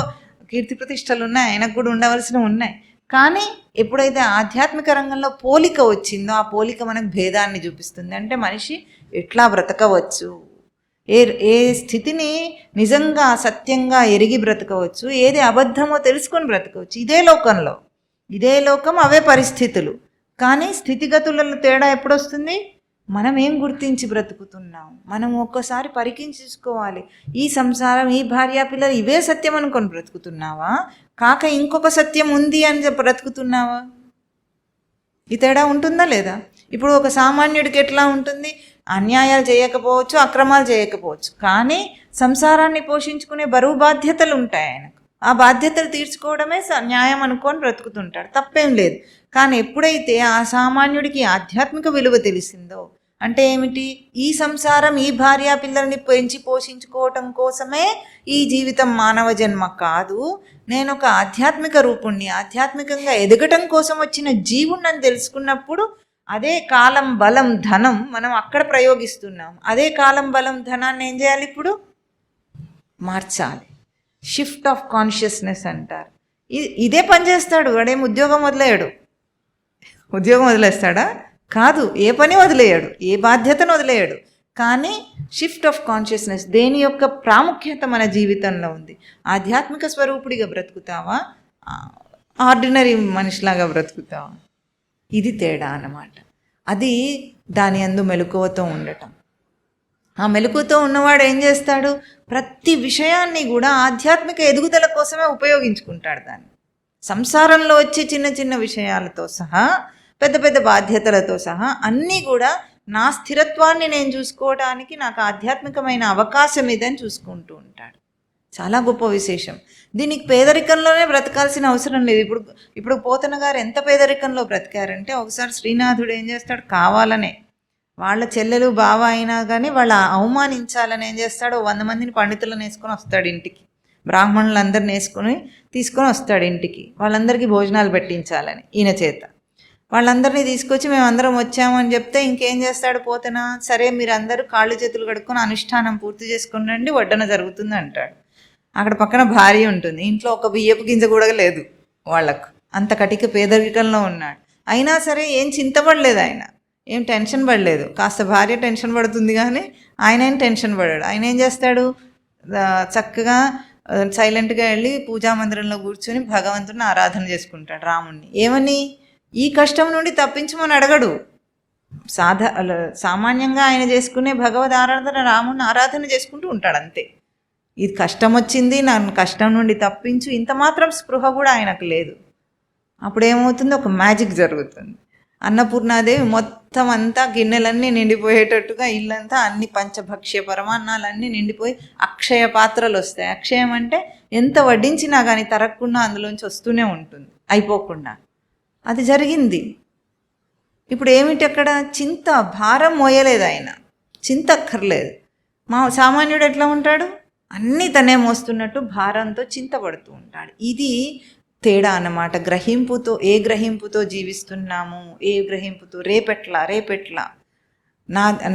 కీర్తి ప్రతిష్టలు ఉన్నాయి, ఆయనకు కూడా ఉండవలసినవి ఉన్నాయి. కానీ ఎప్పుడైతే ఆధ్యాత్మిక రంగంలో పోలిక వచ్చిందో ఆ పోలిక మనకు భేదాన్ని చూపిస్తుంది. అంటే మనిషి ఎట్లా బ్రతకవచ్చు, ఏ స్థితిని నిజంగా సత్యంగా ఎరిగి బ్రతకవచ్చు, ఏది అబద్ధమో తెలుసుకొని బ్రతకవచ్చు. ఇదే లోకం అవే పరిస్థితులు. కానీ స్థితిగతులలో తేడా ఎప్పుడొస్తుంది? మనం ఏం గుర్తించి బ్రతుకుతున్నాం, మనం ఒక్కసారి పరికించుకోవాలి. ఈ సంసారం, ఈ భార్య పిల్లలు ఇవే సత్యం అనుకొని బ్రతుకుతున్నావా, కాక ఇంకొక సత్యం ఉంది అని చెప్పి బ్రతుకుతున్నావా? ఈ తేడా ఉంటుందా లేదా? ఇప్పుడు ఒక సామాన్యుడికి ఎట్లా ఉంటుంది? అన్యాయాలు చేయకపోవచ్చు, అక్రమాలు చేయకపోవచ్చు, కానీ సంసారాన్ని పోషించుకునే బరువు బాధ్యతలు ఉంటాయి ఆయనకు. ఆ బాధ్యతలు తీర్చుకోవడమే న్యాయం అనుకొని బ్రతుకుతుంటాడు, తప్పేం లేదు. కానీ ఎప్పుడైతే ఆ సామాన్యుడికి ఆధ్యాత్మిక విలువ తెలిసిందో, అంటే ఏమిటి? ఈ సంసారం, ఈ భార్య పిల్లల్ని పెంచి పోషించుకోవటం కోసమే ఈ జీవితం మానవ జన్మ కాదు, నేను ఒక ఆధ్యాత్మిక రూపుణ్ణి, ఆధ్యాత్మికంగా ఎదగటం కోసం వచ్చిన జీవుణ్ణని తెలుసుకున్నప్పుడు అదే కాలం, బలం, ధనం మనం అక్కడ ప్రయోగిస్తున్నాం. అదే కాలం, బలం, ధనాన్ని ఏం చేయాలి? ఇప్పుడు మార్చాలి. షిఫ్ట్ ఆఫ్ కాన్షియస్నెస్ అంటారు. ఇదే పని చేస్తాడు. వాడేం ఉద్యోగం వదిలేయడు. ఉద్యోగం వదిలేస్తాడా? కాదు. ఏ పని వదిలేయడు, ఏ బాధ్యతను వదిలేయడు. కానీ షిఫ్ట్ ఆఫ్ కాన్షియస్నెస్, దేని యొక్క ప్రాముఖ్యత మన జీవితంలో ఉంది. ఆధ్యాత్మిక స్వరూపుడిగా బ్రతుకుతావా, ఆర్డినరీ మనిషిలాగా బ్రతుకుతావా? ఇది తేడా అన్నమాట. అది దాని యందు మెలకువతో ఉండటం. ఆ మెలకువతో ఉన్నవాడు ఏం చేస్తాడు? ప్రతి విషయాన్ని కూడా ఆధ్యాత్మిక ఎదుగుదల కోసమే ఉపయోగించుకుంటాడు. దాన్ని సంసారంలో వచ్చే చిన్న చిన్న విషయాలతో సహా, పెద్ద పెద్ద బాధ్యతలతో సహా అన్నీ కూడా నా స్థిరత్వాన్ని నేను చూసుకోవడానికి నాకు ఆధ్యాత్మికమైన అవకాశం ఇదని చూసుకుంటూ ఉంటాడు. చాలా గొప్ప విశేషం. దీనికి పేదరికంలోనే బ్రతకాల్సిన అవసరం లేదు. ఇప్పుడు పోతన గారు ఎంత పేదరికంలో బ్రతికారంటే, ఒకసారి శ్రీనాథుడు ఏం చేస్తాడు, కావాలనే వాళ్ళ చెల్లెలు బావ అయినా కానీ వాళ్ళ అవమానించాలని ఏం చేస్తాడు, 100 మందిని పండితులను వేసుకొని వస్తాడు ఇంటికి, బ్రాహ్మణులందరిని తీసుకొని వస్తాడు ఇంటికి, వాళ్ళందరికీ భోజనాలు పెట్టించాలని ఈయన చేత. వాళ్ళందరినీ తీసుకొచ్చి మేమందరం వచ్చామని చెప్తే ఇంకేం చేస్తాడు పోతన, సరే మీరు అందరూ కాళ్ళు చేతులు కడుక్కొని అనుష్ఠానం పూర్తి చేసుకుని రండి, వడ్డన జరుగుతుంది అంటాడు. అక్కడ పక్కన భార్య ఉంటుంది, ఇంట్లో ఒక బియ్యపు గింజ కూడా లేదు వాళ్ళకు, అంత కటిక పేదరికంలో ఉన్నాడు. అయినా సరే ఏం చింతపడలేదు, ఆయన ఏం టెన్షన్ పడలేదు. కాస్త భార్య టెన్షన్ పడుతుంది కానీ ఆయన ఏం టెన్షన్ పడాడు. ఆయన ఏం చేస్తాడు, చక్కగా సైలెంట్గా వెళ్ళి పూజా మందిరంలో కూర్చొని భగవంతుని ఆరాధన చేసుకుంటాడు, రాముణ్ణి. ఏమని? ఈ కష్టం నుండి తప్పించమని అడగడు. సామాన్యంగా ఆయన చేసుకునే భగవద్ ఆరాధన, రాముని ఆరాధన చేసుకుంటూ ఉంటాడు అంతే. ఇది కష్టం వచ్చింది, నన్ను కష్టం నుండి తప్పించు, ఇంత మాత్రం స్పృహ కూడా ఆయనకు లేదు. అప్పుడు ఏమవుతుంది, ఒక మ్యాజిక్ జరుగుతుంది. అన్నపూర్ణాదేవి మొత్తం అంతా గిన్నెలన్నీ నిండిపోయేటట్టుగా, ఇల్లంతా అన్ని పంచభక్ష్య పరమాన్నాలన్నీ నిండిపోయి అక్షయ పాత్రలు వస్తాయి. అక్షయం అంటే ఎంత వడ్డించినా కానీ తరగకుండా అందులోంచి వస్తూనే ఉంటుంది, అయిపోకుండా. అది జరిగింది. ఇప్పుడు ఏమిటి, అక్కడ చింత భారం మోయలేదు ఆయన. చింత అక్కర్లేదు. సామాన్యుడు ఎట్లా ఉంటాడు? అన్నీ తనే మోస్తున్నట్టు భారంతో చింతపడుతూ ఉంటాడు. ఇది తేడా అన్నమాట. గ్రహింపుతో జీవిస్తున్నాము, ఏ గ్రహింపుతో రేపెట్లా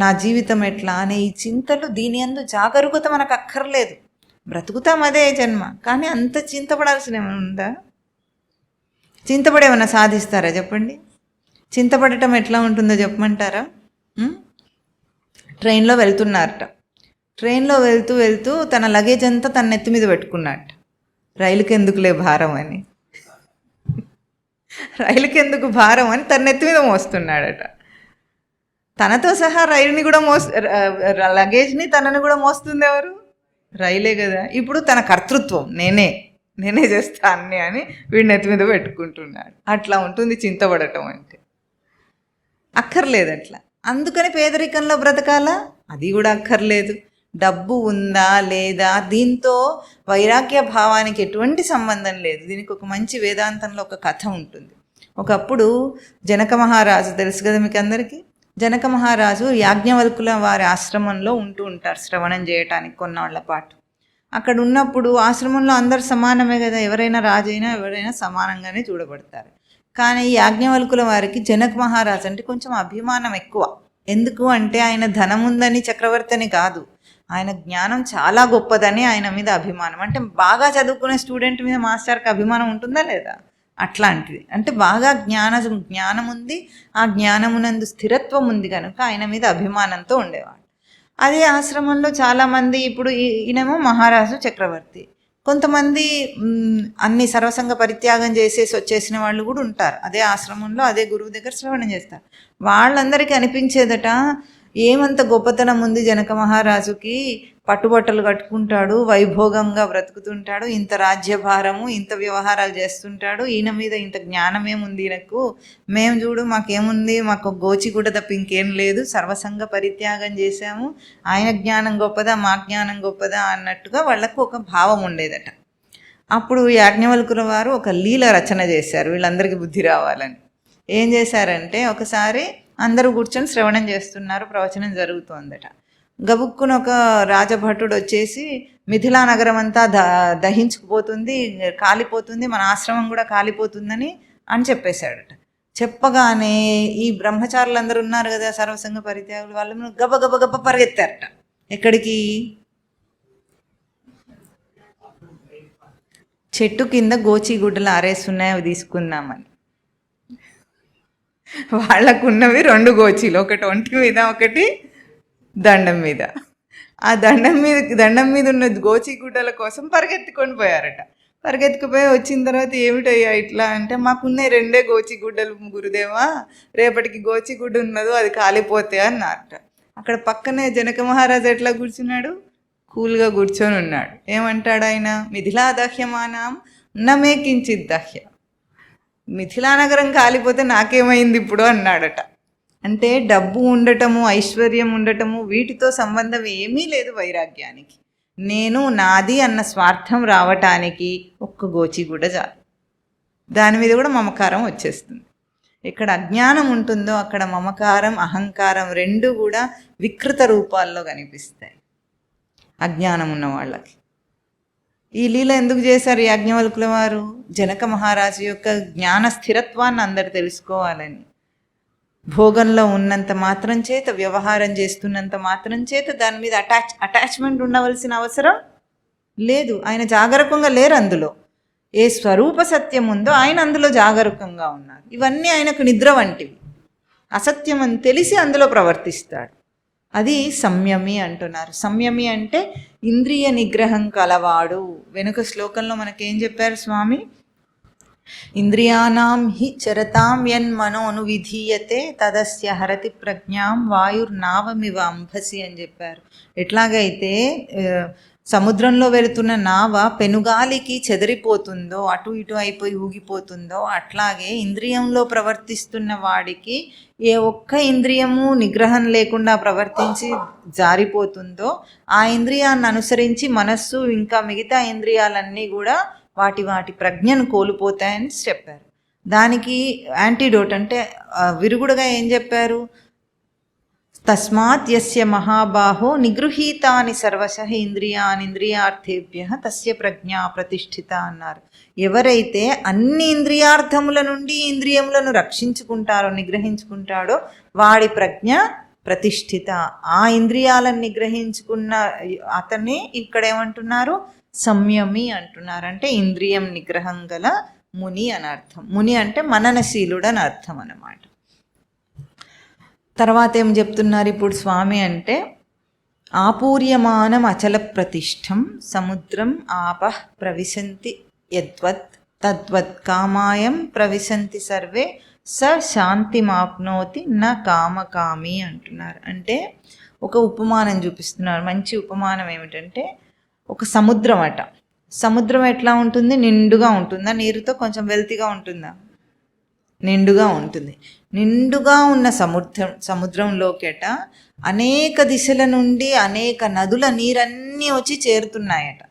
నా జీవితం ఎట్లా అనే ఈ చింతలు, దీని యందు జాగరూకత మనకు అక్కర్లేదు. బ్రతుకుతాం అదే జన్మ, కానీ అంత చింతపడాల్సిన ఏమైనా ఉందా? చింతపడి ఏమైనా సాధిస్తారా చెప్పండి? చింతపడటం ఎట్లా ఉంటుందో చెప్పమంటారా? ట్రైన్లో వెళ్తున్నారట. ట్రైన్లో వెళ్తూ తన లగేజ్ అంతా తన నెత్తి మీద పెట్టుకున్నట్ట. రైలుకి ఎందుకులే భారం అని, రైలుకి ఎందుకు భారం అని తన నెత్తి మీద మోస్తున్నాడట. తనతో సహా రైలుని కూడా లగేజ్ని తనని కూడా మోస్తుంది ఎవరు? రైలే కదా. ఇప్పుడు తన కర్తృత్వం, నేనే చేస్తా అన్నీ అని వీడి నెత్తి మీద పెట్టుకుంటున్నాడు. అట్లా ఉంటుంది చింతపడటం అంటే. అక్కర్లేదు అట్లా. అందుకని పేదరికంలో బ్రతకాలా? అది కూడా అక్కర్లేదు. డబ్బు ఉందా లేదా దీంతో వైరాగ్య భావానికి ఎటువంటి సంబంధం లేదు. దీనికి ఒక మంచి వేదాంతంలో ఒక కథ ఉంటుంది. ఒకప్పుడు జనక మహారాజు తెలుసు కదా మీకు అందరికీ. జనక మహారాజు యాజ్ఞవల్కుల వారి ఆశ్రమంలో ఉంటూ ఉంటారు శ్రవణం చేయటానికి కొన్నాళ్ల పాటు. అక్కడ ఉన్నప్పుడు ఆశ్రమంలో అందరు సమానమే కదా, ఎవరైనా రాజైనా ఎవరైనా సమానంగానే చూడబడతారు. కానీ యాజ్ఞవల్కుల వారికి జనక మహారాజు అంటే కొంచెం అభిమానం ఎక్కువ. ఎందుకు అంటే ఆయన ధనం ఉందని చక్రవర్తిని కాదు, ఆయన జ్ఞానం చాలా గొప్పదని ఆయన మీద అభిమానం. అంటే బాగా చదువుకునే స్టూడెంట్ మీద మాస్టర్కి అభిమానం ఉంటుందా లేదా? అట్లాంటిది. అంటే బాగా జ్ఞానం ఉంది, ఆ జ్ఞానమునందు స్థిరత్వం ఉంది కనుక ఆయన మీద అభిమానంతో ఉండేవాడు. అదే ఆశ్రమంలో చాలామంది, ఇప్పుడు ఈయనేమో మహారాజు చక్రవర్తి, కొంతమంది అన్ని సర్వసంగ పరిత్యాగం చేసేసి వచ్చేసిన వాళ్ళు కూడా ఉంటారు. అదే ఆశ్రమంలో అదే గురువు దగ్గర శ్రవణం చేస్తారు. వాళ్ళందరికీ అనిపించేదట, ఏమంత గొప్పతనం ఉంది జనక మహారాజుకి, పట్టుబట్టలు కట్టుకుంటాడు, వైభోగంగా బ్రతుకుతుంటాడు, ఇంత రాజ్యభారము, ఇంత వ్యవహారాలు చేస్తుంటాడు, ఈయన మీద ఇంత జ్ఞానమేముంది ఈయనకు, మేము చూడు మాకేముంది, మాకు గోచి కూడా తప్ప ఇంకేం లేదు, సర్వసంగ పరిత్యాగం చేశాము, ఆయన జ్ఞానం గొప్పదా మా జ్ఞానం గొప్పదా అన్నట్టుగా వాళ్ళకు ఒక భావం ఉండేదట. అప్పుడు యాజ్ఞవల్కుల వారు ఒక లీల రచన చేశారు వీళ్ళందరికీ బుద్ధి రావాలని. ఏం చేశారంటే, ఒకసారి అందరూ కూర్చొని శ్రవణం చేస్తున్నారు, ప్రవచనం జరుగుతోందట. గబుక్కున ఒక రాజభటుడు వచ్చేసి మిథిలా నగరం అంతా దహించుకుపోతుంది, కాలిపోతుంది, మన ఆశ్రమం కూడా కాలిపోతుందని చెప్పేశాడట. చెప్పగానే ఈ బ్రహ్మచారులందరూ ఉన్నారు కదా సర్వసంగ పరిత్యాగులు, వాళ్ళు గబ పరిగెత్తారట. ఎక్కడికి? చెట్టు కింద గోచిగుడ్డలు ఆరేస్తున్నాయి, అవి తీసుకుందామని. వాళ్ళకున్నవి 2 గోచీలు, ఒకటి ఒంటి మీద ఒకటి దండం మీద. ఆ దండం మీద ఉన్న గోచిగుడ్డల కోసం పరిగెత్తుకొని పోయారట. పరిగెత్తుకుపోయి వచ్చిన తర్వాత ఏమిటయ్యా ఇట్లా అంటే, మాకున్నాయి 2 గోచిగుడ్డలు గురుదేవా, రేపటికి గోచిగుడ్డ ఉన్నదో అది కాలిపోతే అన్నారట. అక్కడ పక్కనే జనక మహారాజు ఎట్లా కూర్చున్నాడు? కూల్గా కూర్చొని ఉన్నాడు. ఏమంటాడు ఆయన? మిథిలా దహ్యమానం నమే కించిత్ దహ్య, మిథిలా నగరం కాలిపోతే నాకేమైంది ఇప్పుడు అన్నాడట. అంటే డబ్బు ఉండటము, ఐశ్వర్యం ఉండటము, వీటితో సంబంధం ఏమీ లేదు వైరాగ్యానికి. నేను నాది అన్న స్వార్థం రావటానికి ఒక్క గోచి కూడా చాలు. దాని మీద కూడా మమకారం వచ్చేస్తుంది. ఎక్కడ అజ్ఞానం ఉంటుందో అక్కడ మమకారం, అహంకారం 2 కూడా వికృత రూపాల్లో కనిపిస్తాయి అజ్ఞానం ఉన్న వాళ్ళకి. ఈ లీల ఎందుకు చేశారు యాజ్ఞవల్కుల వారు? జనక మహారాజు యొక్క జ్ఞాన స్థిరత్వాన్ని అందరు తెలుసుకోవాలని. భోగంలో ఉన్నంత మాత్రం చేత, వ్యవహారం చేస్తున్నంత మాత్రం చేత దాని మీద అటాచ్మెంట్ ఉండవలసిన అవసరం లేదు. ఆయన జాగరూకంగా లేరు అందులో. ఏ స్వరూప సత్యం ఉందో ఆయన అందులో జాగరూకంగా ఉన్నారు. ఇవన్నీ ఆయనకు నిద్ర వంటివి. అసత్యం అని తెలిసి అందులో ప్రవర్తిస్తాడు. అది సంయమి అంటున్నారు. సంయమి అంటే ఇంద్రియ నిగ్రహం కలవాడు. వెనుక శ్లోకంలో మనకేం చెప్పారు స్వామి? ఇంద్రియాణం హి చరతాం యన్మనోను విధీయతే తదస్య హరతి ప్రజ్ఞాం వాయుర్నావమివ అంభసి అని చెప్పారు. ఎట్లాగైతే సముద్రంలో వెళుతున్న నావ పెనుగాలికి చెదిరిపోతుందో, అటు ఇటు అయిపోయి ఊగిపోతుందో, అట్లాగే ఇంద్రియంలో ప్రవర్తిస్తున్న వాడికి ఏ ఒక్క ఇంద్రియము నిగ్రహం లేకుండా ప్రవర్తించి జారిపోతుందో, ఆ ఇంద్రియాన్ని అనుసరించి మనస్సు ఇంకా మిగతా ఇంద్రియాలన్నీ కూడా వాటి ప్రజ్ఞను కోల్పోతాయని చెప్పారు. దానికి యాంటీడోట్ అంటే విరుగుడుగా ఏం చెప్పారు? తస్మాత్ యస్య మహాబాహో నిగృహీతాని సర్వశః ఇంద్రియాని ఇంద్రియార్థేభ్యః తస్య ప్రజ్ఞా ప్రతిష్ఠిత అన్నారు. ఎవరైతే అన్ని ఇంద్రియార్థముల నుండి ఇంద్రియములను రక్షించుకుంటారో నిగ్రహించుకుంటాడో వాడి ప్రజ్ఞ ప్రతిష్ఠిత. ఆ ఇంద్రియాలను నిగ్రహించుకున్న అతన్ని ఇక్కడ ఏమంటున్నారు? సంయమి అంటున్నారు. అంటే ఇంద్రియం నిగ్రహం గల ముని అని అర్థం. ముని అంటే మననశీలుడు అని అర్థం అన్నమాట. తర్వాత ఏం చెప్తున్నారు ఇప్పుడు స్వామి అంటే, ఆపూర్యమానం అచల ప్రతిష్టం సముద్రం ఆపః ప్రవిశంతి యద్వత్ తద్వత్ కామాయం ప్రవిశంతి సర్వే స శాంతిమాప్నోతి న కామకామి అంటున్నారు. అంటే ఒక ఉపమానం చూపిస్తున్నారు. మంచి ఉపమానం ఏమిటంటే, ఒక సముద్రం అట. సముద్రం ఎట్లా ఉంటుంది? నిండుగా ఉంటుందా? నీరుతో కొంచెం వెల్తిగా ఉంటుందా? నిండుగా ఉంటుంది. నిండుగా ఉన్న సముద్రంలోకిట అనేక దిశల నుండి అనేక నదుల నీరన్నీ వచ్చి చేరుతున్నాయట.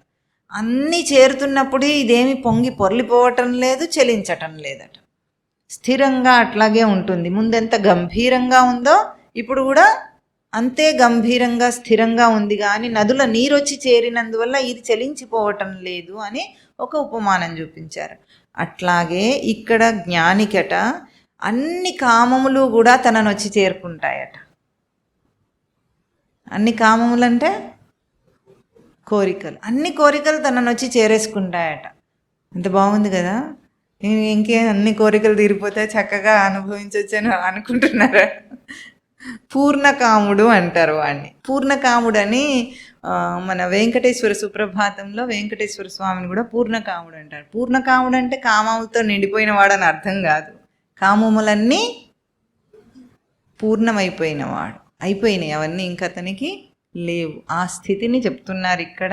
అన్నీ చేరుతున్నప్పుడు ఇదేమి పొంగి పొర్లిపోవటం లేదు, చలించటం లేదట. స్థిరంగా అట్లాగే ఉంటుంది. ముందెంత గంభీరంగా ఉందో ఇప్పుడు కూడా అంతే గంభీరంగా స్థిరంగా ఉంది. కానీ నదుల నీరు వచ్చి చేరినందువల్ల ఇది చలించిపోవటం లేదు అని ఒక ఉపమానం చూపించారు. అట్లాగే ఇక్కడ జ్ఞానికట అన్ని కామములు కూడా తనను వచ్చి చేరుకుంటాయట. అన్ని కామములు అంటే కోరికలు. అన్ని కోరికలు తనను వచ్చి చేరేసుకుంటాయట. అంత బాగుంది కదా. ఇంకేం అన్ని కోరికలు తీరిపోతే చక్కగా అనుభవించవచ్చని అనుకుంటున్నారా? పూర్ణకాముడు అంటారు వాడిని. పూర్ణకాముడు అని మన వెంకటేశ్వర సుప్రభాతంలో వెంకటేశ్వర స్వామిని కూడా పూర్ణకాముడు అంటారు. పూర్ణకాముడు అంటే కామములతో నిండిపోయిన వాడని అర్థం కాదు. కామములన్నీ పూర్ణమైపోయినవాడు, అయిపోయినాయి, అవన్నీ ఇంకా అతనికి లేవు. ఆ స్థితిని చెప్తున్నారు ఇక్కడ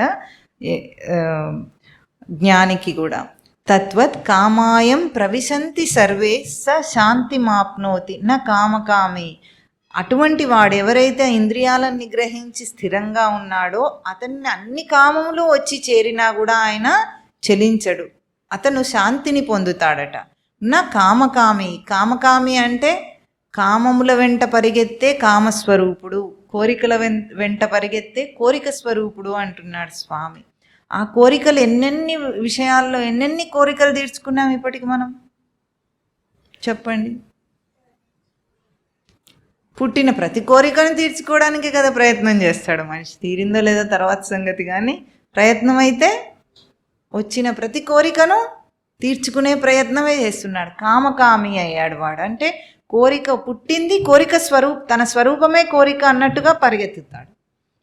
జ్ఞానికి కూడా. తద్వత్ కామాయం ప్రవిశంతి సర్వే స శాంతిమాప్నోతి న కామకామి. అటువంటి వాడు ఎవరైతే ఇంద్రియాలను నిగ్రహించి స్థిరంగా ఉన్నాడో అతన్ని అన్ని కామములు వచ్చి చేరినా కూడా ఆయన చలించడు, అతను శాంతిని పొందుతాడట. నా కామకామి. కామకామి అంటే కామముల వెంట పరిగెత్తే కామస్వరూపుడు, కోరికల వెంట పరిగెత్తే కోరిక స్వరూపుడు అంటున్నాడు స్వామి. ఆ కోరికలు ఎన్నెన్ని విషయాల్లో ఎన్నెన్ని కోరికలు తీర్చుకున్నాం ఇప్పటికి మనం చెప్పండి. పుట్టిన ప్రతి కోరికను తీర్చుకోవడానికి కదా ప్రయత్నం చేస్తాడు మనిషి. తీరిందో లేదో తర్వాత సంగతి, కానీ ప్రయత్నం అయితే వచ్చిన ప్రతి కోరికను తీర్చుకునే ప్రయత్నమే చేస్తున్నాడు. కామకామి అయ్యాడు వాడు. అంటే కోరిక పుట్టింది, కోరిక తన స్వరూపమే కోరిక అన్నట్టుగా పరిగెత్తుతాడు,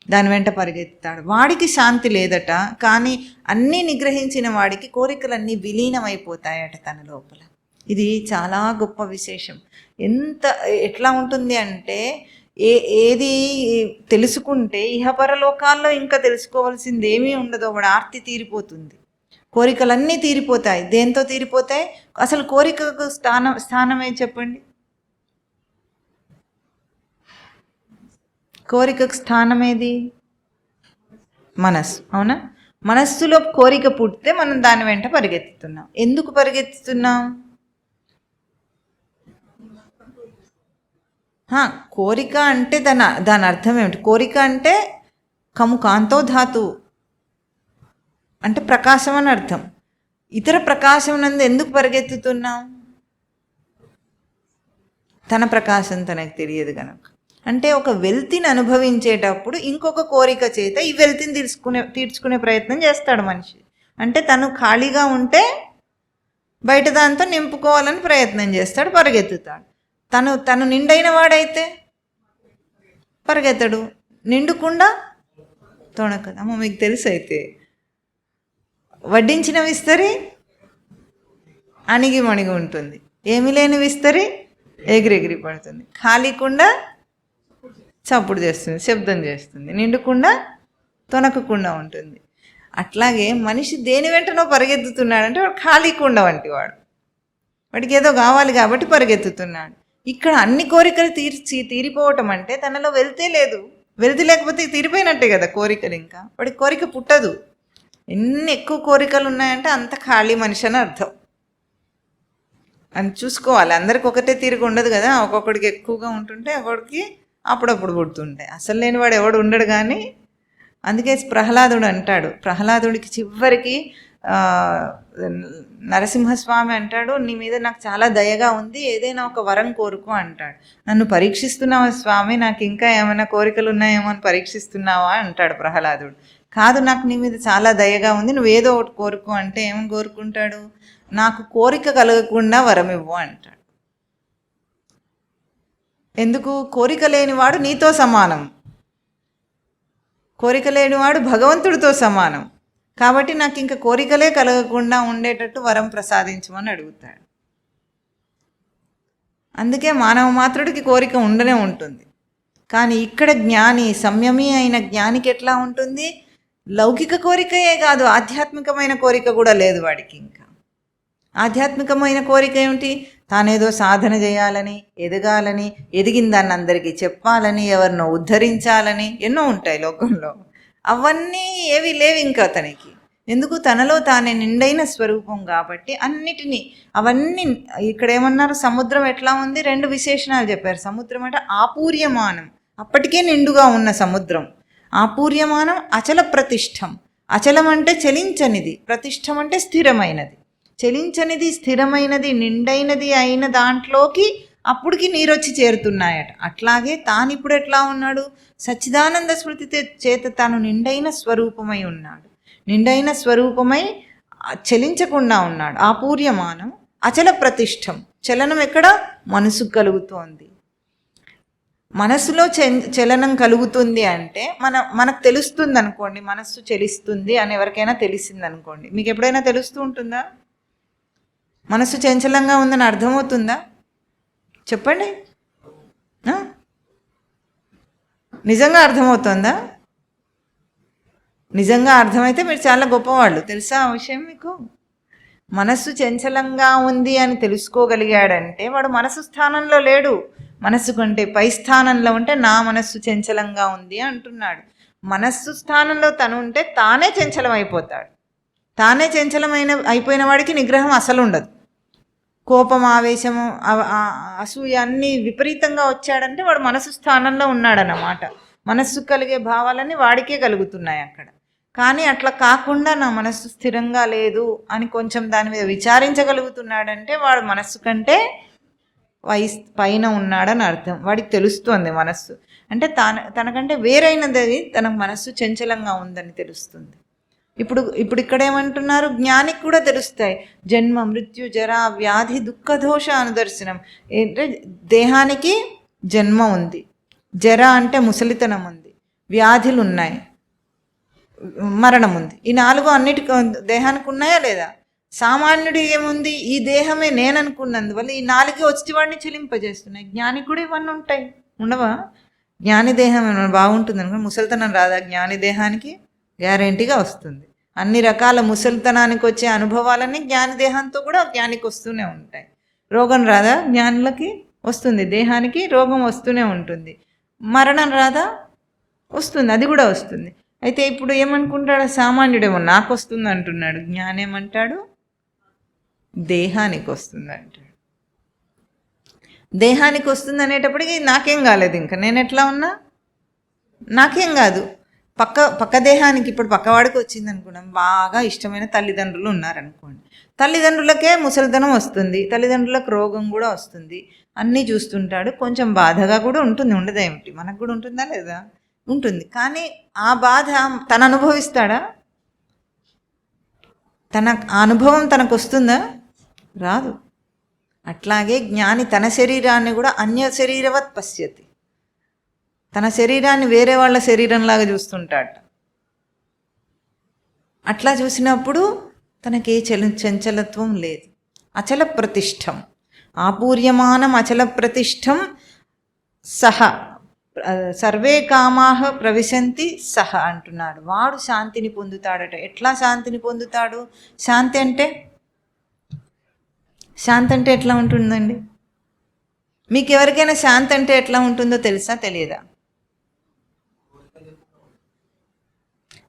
దాని వెంట పరిగెత్తుతాడు. వాడికి శాంతి లేదట. కానీ అన్నీ నిగ్రహించిన వాడికి కోరికలన్నీ విలీనమైపోతాయట తన లోపల. ఇది చాలా గొప్ప విశేషం. ఎట్లా ఉంటుంది అంటే ఏది తెలుసుకుంటే ఇహపరలోకాల్లో ఇంకా తెలుసుకోవాల్సింది ఏమీ ఉండదు. వాడు ఆర్తి తీరిపోతుంది, కోరికలన్నీ తీరిపోతాయి. దేంతో తీరిపోతాయి? అసలు కోరికకు స్థానమే చెప్పండి. కోరికకు స్థానం ఏది? మనస్సు. అవునా? మనస్సులో కోరిక పుట్టితే మనం దాని వెంట పరిగెత్తుతున్నాం. ఎందుకు పరిగెత్తుతున్నాం? కోరిక అంటే దాని అర్థం ఏమిటి? కోరిక అంటే కాంతో ధాతు అంటే ప్రకాశం అని అర్థం. ఇతర ప్రకాశం నందు ఎందుకు పరిగెత్తుతున్నాం? తన ప్రకాశం తనకు తెలియదు కనుక. అంటే ఒక వెల్తిని అనుభవించేటప్పుడు ఇంకొక కోరిక చేత ఈ వెల్తిని తీర్చుకునే ప్రయత్నం చేస్తాడు మనిషి. అంటే తను ఖాళీగా ఉంటే బయట దాంతో నింపుకోవాలని ప్రయత్నం చేస్తాడు, పరిగెత్తుతాడు. తను నిండైన వాడైతే పరిగెత్తడు, నిండుకుండా తొణకదు. అమ్మ మీకు తెలుసు అయితే వడ్డించిన విస్తరి అణిగి మణిగి ఉంటుంది, ఏమీ లేని విస్తరి ఎగిరెగిరి పడుతుంది, ఖాళీకుండా చప్పుడు చేస్తుంది, శబ్దం చేస్తుంది, నిండుకుండా తొనకకుండా ఉంటుంది. అట్లాగే మనిషి దేని వెంటనో పరిగెత్తుతున్నాడంటే వాడు ఖాళీకుండా వంటి వాడు. వాడికి ఏదో కావాలి కాబట్టి పరిగెత్తుతున్నాడు. ఇక్కడ అన్ని కోరికలు తీరిపోవటం అంటే తనలో వెళ్తే లేదు. వెళ్తే లేకపోతే తీరిపోయినట్టే కదా కోరికలు. ఇంకా వాడికి కోరిక పుట్టదు. ఎన్ని ఎక్కువ కోరికలు ఉన్నాయంటే అంత ఖాళీ మనిషి అని అర్థం. అని చూసుకోవాలి. అందరికి ఒకటే తీరిక ఉండదు కదా. ఒక్కొక్కడికి ఎక్కువగా ఉంటుంటే ఒక్కొక్కడికి అప్పుడప్పుడు పుడుతుంటాయి. అసలు లేనివాడు ఎవడు ఉండడు. కానీ అందుకే ప్రహ్లాదుడు అంటాడు, ప్రహ్లాదుడికి చివరికి నరసింహస్వామి అంటాడు, నీ మీద నాకు చాలా దయగా ఉంది, ఏదైనా ఒక వరం కోరుకో అంటాడు. నన్ను పరీక్షిస్తున్నావా స్వామి, నాకు ఇంకా ఏమైనా కోరికలు ఉన్నాయేమో అని పరీక్షిస్తున్నావా అంటాడు ప్రహ్లాదుడు. కాదు, నాకు నీ మీద చాలా దయగా ఉంది, నువ్వు ఏదో ఒకటి కోరుకో అంటే ఏమని కోరుకుంటాడు, నాకు కోరిక కలగకుండా వరం ఇవ్వు అంటాడు. ఎందుకు? కోరిక లేనివాడు నీతో సమానం, కోరిక లేనివాడు భగవంతుడితో సమానం. కాబట్టి నాకు ఇంకా కోరికలే కలగకుండా ఉండేటట్టు వరం ప్రసాదించమని అడుగుతాడు. అందుకే మానవ మాత్రుడికి కోరిక ఉండనే ఉంటుంది. కానీ ఇక్కడ జ్ఞాని, సంయమి అయిన జ్ఞానికి ఎట్లా ఉంటుంది? లౌకిక కోరికయే కాదు, ఆధ్యాత్మికమైన కోరిక కూడా లేదు వాడికి. ఇంకా ఆధ్యాత్మికమైన కోరిక ఏమిటి? తానేదో సాధన చేయాలని, ఎదగాలని, ఎదిగిన దాన్ని అందరికీ చెప్పాలని, ఎవరినో ఉద్ధరించాలని ఎన్నో ఉంటాయి లోకంలో. అవన్నీ ఏవి లేవు ఇంకా అతనికి. ఎందుకు? తనలో తానే నిండైన స్వరూపం కాబట్టి అన్నిటినీ అవన్నీ. ఇక్కడ ఏమన్నారు? సముద్రం ఎట్లా ఉంది? 2 విశేషణాలు చెప్పారు. సముద్రం అంటే ఆపూర్యమానం, అప్పటికే నిండుగా ఉన్న సముద్రం. ఆపూర్యమానం, అచల ప్రతిష్టం. అచలం అంటే చలించనిది, ప్రతిష్టం అంటే స్థిరమైనది. చలించనిది, స్థిరమైనది, నిండైనది అయిన దాంట్లోకి అప్పటికి నీరు వచ్చి చేరుతున్నాయట. అట్లాగే తాను ఇప్పుడు ఎట్లా ఉన్నాడు? సచ్చిదానంద స్మృతి చేత తాను నిండైన స్వరూపమై ఉన్నాడు. నిండైన స్వరూపమై చలించకుండా ఉన్నాడు. ఆపూర్యమానం, అచల ప్రతిష్టం. చలనం ఎక్కడ? మనసుకు కలుగుతోంది. మనసులో చలనం కలుగుతుంది అంటే మనకు తెలుస్తుంది అనుకోండి, మనస్సు చలిస్తుంది అని ఎవరికైనా తెలిసింది అనుకోండి. మీకు ఎప్పుడైనా తెలుస్తూ ఉంటుందా? మనస్సు చంచలంగా ఉందని అర్థమవుతుందా? చెప్పండి. నిజంగా అర్థమవుతుందా? నిజంగా అర్థమైతే మీరు చాలా గొప్పవాళ్ళు. తెలుసా ఆ విషయం మీకు? మనస్సు చంచలంగా ఉంది అని తెలుసుకోగలిగాడంటే వాడు మనసు స్థానంలో లేడు, మనస్సు కంటే పై స్థానంలో ఉంటే నా మనస్సు చంచలంగా ఉంది అంటున్నాడు. మనస్సు స్థానంలో తను ఉంటే తానే చంచలం అయిపోతాడు. తానే అయిపోయిన వాడికి నిగ్రహం అసలు ఉండదు. కోపం, ఆవేశము, అసూయ అన్నీ విపరీతంగా వచ్చాడంటే వాడు మనసు స్థానంలో ఉన్నాడన్నమాట. మనస్సు కలిగే భావాలన్నీ వాడికే కలుగుతున్నాయి అక్కడ. కానీ అట్లా కాకుండా నా మనస్సు స్థిరంగా లేదు అని కొంచెం దాని మీద విచారించగలుగుతున్నాడంటే వాడు మనస్సు కంటే పైన ఉన్నాడని అర్థం. వాడికి తెలుస్తుంది మనస్సు అంటే తనకంటే వేరైనది, తన మనస్సు చంచలంగా ఉందని తెలుస్తుంది. ఇప్పుడు ఇక్కడ ఏమంటున్నారు? జ్ఞానికి కూడా తెలుస్తాయి. జన్మ, మృత్యు, జరా, వ్యాధి, దుఃఖ, దోష అనుదర్శనం. అంటే దేహానికి జన్మ ఉంది, జర అంటే ముసలితనం ఉంది, వ్యాధులు ఉన్నాయి, మరణం ఉంది. ఈ 4 అన్నిటికీ దేహానికి ఉన్నాయా లేదా? సామాన్యుడు ఏముంది? ఈ దేహమే నేననుకున్నందువల్ల ఈ 4 వచ్చి వాడిని చెలింపజేస్తున్నాయి. జ్ఞానికి కూడా ఇవన్నీ ఉంటాయి, ఉండవా? జ్ఞాని దేహం ఏమైనా బాగుంటుంది అనుకో, ముసలితనం రాదా జ్ఞాని దేహానికి? గ్యారెంటీగా వస్తుంది. అన్ని రకాల ముసలితనానికి వచ్చే అనుభవాలన్నీ జ్ఞాని దేహంతో కూడా జ్ఞానికి వస్తూనే ఉంటాయి. రోగం రాదా? జ్ఞానులకి వస్తుంది, దేహానికి రోగం వస్తూనే ఉంటుంది. మరణం రాదా? వస్తుంది, అది కూడా వస్తుంది. అయితే ఇప్పుడు ఏమనుకుంటాడు సామాన్యుడేమో నాకు వస్తుంది అంటున్నాడు, జ్ఞాని ఏమంటాడు? దేహానికి వస్తుంది అంటాడు. దేహానికి వస్తుంది అనేటప్పటికి నాకేం కాలేదు, ఇంకా నేను ఎట్లా ఉన్నా నాకేం కాదు. పక్క దేహానికి ఇప్పుడు పక్కవాడికి వచ్చింది అనుకున్నాం. బాగా ఇష్టమైన తల్లిదండ్రులు ఉన్నారనుకోండి, తల్లిదండ్రులకే ముసలితనం వస్తుంది, తల్లిదండ్రులకు రోగం కూడా వస్తుంది, అన్నీ చూస్తుంటాడు. కొంచెం బాధగా కూడా ఉంటుంది, ఉండదేమిటి? మనకు కూడా ఉంటుందా లేదా? ఉంటుంది. కానీ ఆ బాధ తను అనుభవిస్తాడా? తన అనుభవం తనకు వస్తుందా? రాదు. అట్లాగే జ్ఞాని తన శరీరాన్ని కూడా అన్య శరీరవత్ పశ్యతి. తన శరీరాన్ని వేరే వాళ్ళ శరీరంలాగా చూస్తుంటాడు. అట్లా చూసినప్పుడు తనకే చంచలత్వం లేదు. అచల ప్రతిష్టం, ఆపూర్యమానం అచల ప్రతిష్టం సహ సర్వే కామాహ ప్రవిశంతి సహ అంటున్నాడు. వాడు శాంతిని పొందుతాడట. ఎట్లా శాంతిని పొందుతాడు? శాంతి అంటే ఎట్లా ఉంటుందండి? మీకు ఎవరికైనా శాంతి అంటే ఎట్లా ఉంటుందో తెలుసా తెలియదా?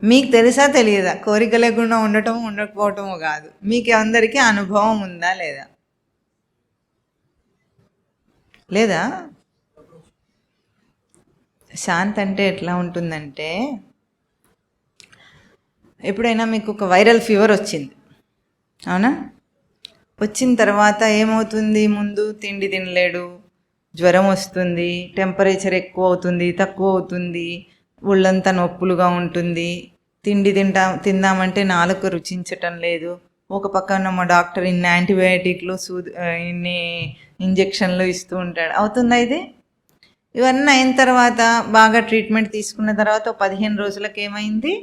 మీకు తెలుసా తెలియదా? కోరిక లేకుండా ఉండటం ఉండకపోవటము కాదు, మీకు అందరికీ అనుభవం ఉందా లేదా? లేదా? శాంతి అంటే ఎట్లా ఉంటుందంటే, ఎప్పుడైనా మీకు ఒక వైరల్ ఫీవర్ వచ్చింది, అవునా? వచ్చిన తర్వాత ఏమవుతుంది? ముందు తిండి తినలేడు, జ్వరం వస్తుంది, టెంపరేచర్ ఎక్కువ అవుతుంది, తక్కువ అవుతుంది, ఒళ్ళంతా నొప్పులుగా ఉంటుంది, తిండి తిందామంటే నాలుక రుచించటం లేదు. ఒక పక్కన మా డాక్టర్ ఇన్ని యాంటీబయాటిక్లు ఇన్ని ఇంజెక్షన్లు ఇస్తూ ఉంటాడు. అవుతుందా ఇది? ఇవన్నీ అయిన తర్వాత బాగా ట్రీట్మెంట్ తీసుకున్న తర్వాత 15 రోజులకు ఏమైంది?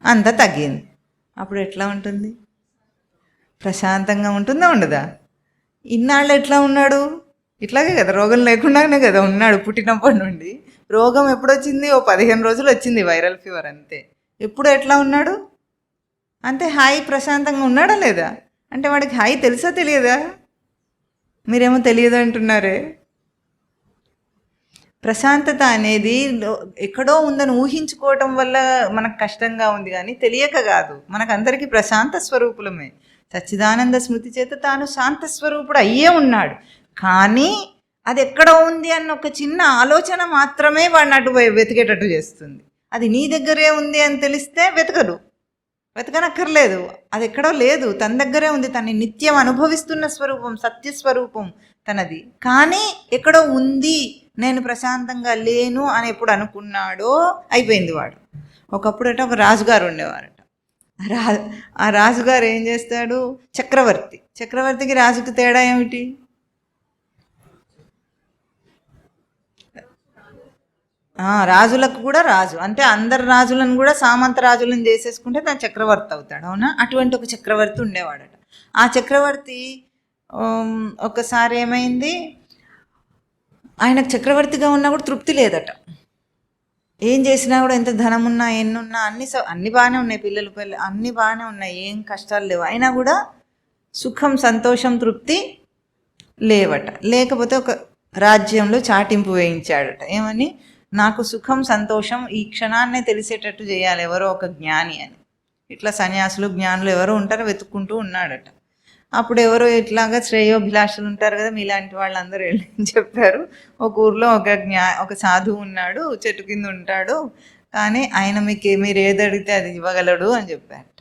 అంతా తగ్గింది. అప్పుడు ఎట్లా ఉంటుంది? ప్రశాంతంగా ఉంటుందా ఉండదా? ఇన్నాళ్ళు ఎట్లా ఉన్నాడు? ఇట్లాగే కదా, రోగం లేకుండానే కదా ఉన్నాడు పుట్టినప్పటి నుండి. రోగం ఎప్పుడొచ్చింది? 15 రోజులు వచ్చింది వైరల్ ఫీవర్, అంతే. ఎప్పుడు ఎట్లా ఉన్నాడు? అంతే హాయి ప్రశాంతంగా ఉన్నాడా లేదా? అంటే వాడికి హాయి తెలుసా తెలియదా? మీరేమో తెలియదు అంటున్నారే. ప్రశాంతత అనేది ఎక్కడో ఉందని ఊహించుకోవటం వల్ల మనకు కష్టంగా ఉంది, కానీ తెలియక కాదు. మనకందరికీ ప్రశాంత స్వరూపులమే. సచ్చిదానంద స్మృతి చేత తాను శాంత స్వరూపుడు అయ్యే ఉన్నాడు. కానీ అది ఎక్కడో ఉంది అన్న ఒక చిన్న ఆలోచన మాత్రమే వాడిని అటు వెతికేటట్టు చేస్తుంది. అది నీ దగ్గరే ఉంది అని తెలిస్తే వెతకనక్కర్లేదు. అది ఎక్కడో లేదు, తన దగ్గరే ఉంది. తనని నిత్యం అనుభవిస్తున్న స్వరూపం, సత్యస్వరూపం తనది. కానీ ఎక్కడో ఉంది, నేను ప్రశాంతంగా లేను అని ఎప్పుడు అనుకున్నాడో అయిపోయింది వాడు. ఒకప్పుడట ఒక రాజుగారు ఉండేవారట. ఆ రాజుగారు ఏం చేస్తాడు? చక్రవర్తికి రాజుకి తేడా ఏమిటి? రాజులకు కూడా రాజు అంటే అందరు రాజులను కూడా సామంత రాజులను చేసేసుకుంటే తను చక్రవర్తి అవుతాడు, అవునా? అటువంటి ఒక చక్రవర్తి ఉండేవాడట. ఆ చక్రవర్తి ఒకసారి ఏమైంది, ఆయనకు చక్రవర్తిగా ఉన్నా కూడా తృప్తి లేదట. ఏం చేసినా కూడా, ఎంత ధనం ఉన్నా ఎన్నున్నా అన్ని బాగానే ఉన్నాయి, పిల్లలు అన్నీ బాగానే ఉన్నాయి, ఏం కష్టాలు లేవు. అయినా కూడా సుఖం, సంతోషం, తృప్తి లేవట. లేకపోతే ఒక రాజ్యంలో చాటింపు వేయించాడట. ఏమని? నాకు సుఖం సంతోషం ఈ క్షణాన్నే తెలిసేటట్టు చేయాలి ఎవరో ఒక జ్ఞాని అని. ఇట్లా సన్యాసులు జ్ఞానులు ఎవరో ఉంటారో వెతుక్కుంటూ ఉన్నాడట. అప్పుడు ఎవరో ఇట్లాగా శ్రేయోభిలాషులు ఉంటారు కదా, మీలాంటి వాళ్ళందరూ వెళ్ళి చెప్పారు, ఒక ఊర్లో ఒక సాధువు ఉన్నాడు, చెట్టు కింద ఉంటాడు, కానీ ఆయన మీరు ఏది అడిగితే అది ఇవ్వగలడు అని చెప్పారట.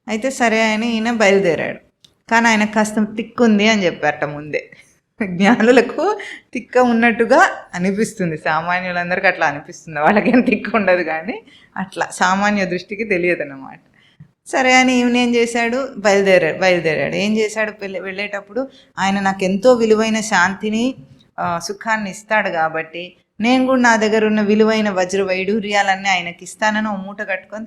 అయితే సరే అని ఈయన బయలుదేరాడు. కానీ ఆయనకు కాస్త తిక్కుంది అని చెప్పారట ముందే. జ్ఞానులకు తిక్క ఉన్నట్టుగా అనిపిస్తుంది, సామాన్యులందరికీ అట్లా అనిపిస్తుంది, వాళ్ళకేం తిక్కు ఉండదు, కానీ అట్లా సామాన్య దృష్టికి తెలియదు అన్నమాట. సరే అని ఈయన ఏం చేశాడు? బయలుదేరాడు. ఏం చేశాడు? వెళ్ళేటప్పుడు ఆయన నాకు ఎంతో విలువైన శాంతిని, సుఖాన్ని ఇస్తాడు కాబట్టి నేను కూడా నా దగ్గర ఉన్న విలువైన వజ్ర వైడూర్యాలన్నీ ఆయనకి ఇస్తానని ఓ మూట కట్టుకొని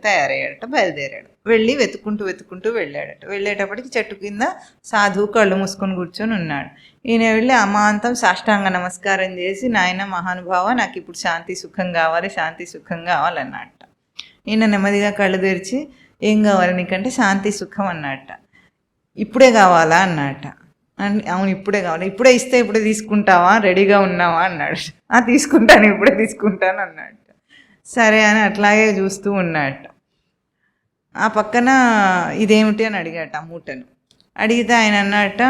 తయారయ్యాడట. బయలుదేరాడు. వెళ్ళి వెతుక్కుంటూ వెళ్ళాడట. వెళ్ళేటప్పటికి చెట్టు కింద సాధువు కళ్ళు మూసుకొని కూర్చొని ఉన్నాడు. ఈయన వెళ్ళి అమాంతం సాష్టాంగ నమస్కారం చేసి, నాయన మహానుభావ, నాకు ఇప్పుడు శాంతి సుఖం కావాలన్నట్ట. ఈయన నెమ్మదిగా కళ్ళు తెరిచి, ఏం కావాలి నీకంటే? శాంతి సుఖం అన్నట్ట. ఇప్పుడే కావాలా అన్నట్ట. అవును ఇప్పుడే కావాలి. ఇప్పుడే ఇస్తే ఇప్పుడే తీసుకుంటావా? రెడీగా ఉన్నావా అన్నాడు. ఇప్పుడే తీసుకుంటాను అన్నట్ట. సరే అని అట్లాగే చూస్తూ ఉన్నట్ట. ఆ పక్కన ఇదేమిటి అని అడిగాట ఆ మూటను. అడిగితే ఆయన అన్నట్ట,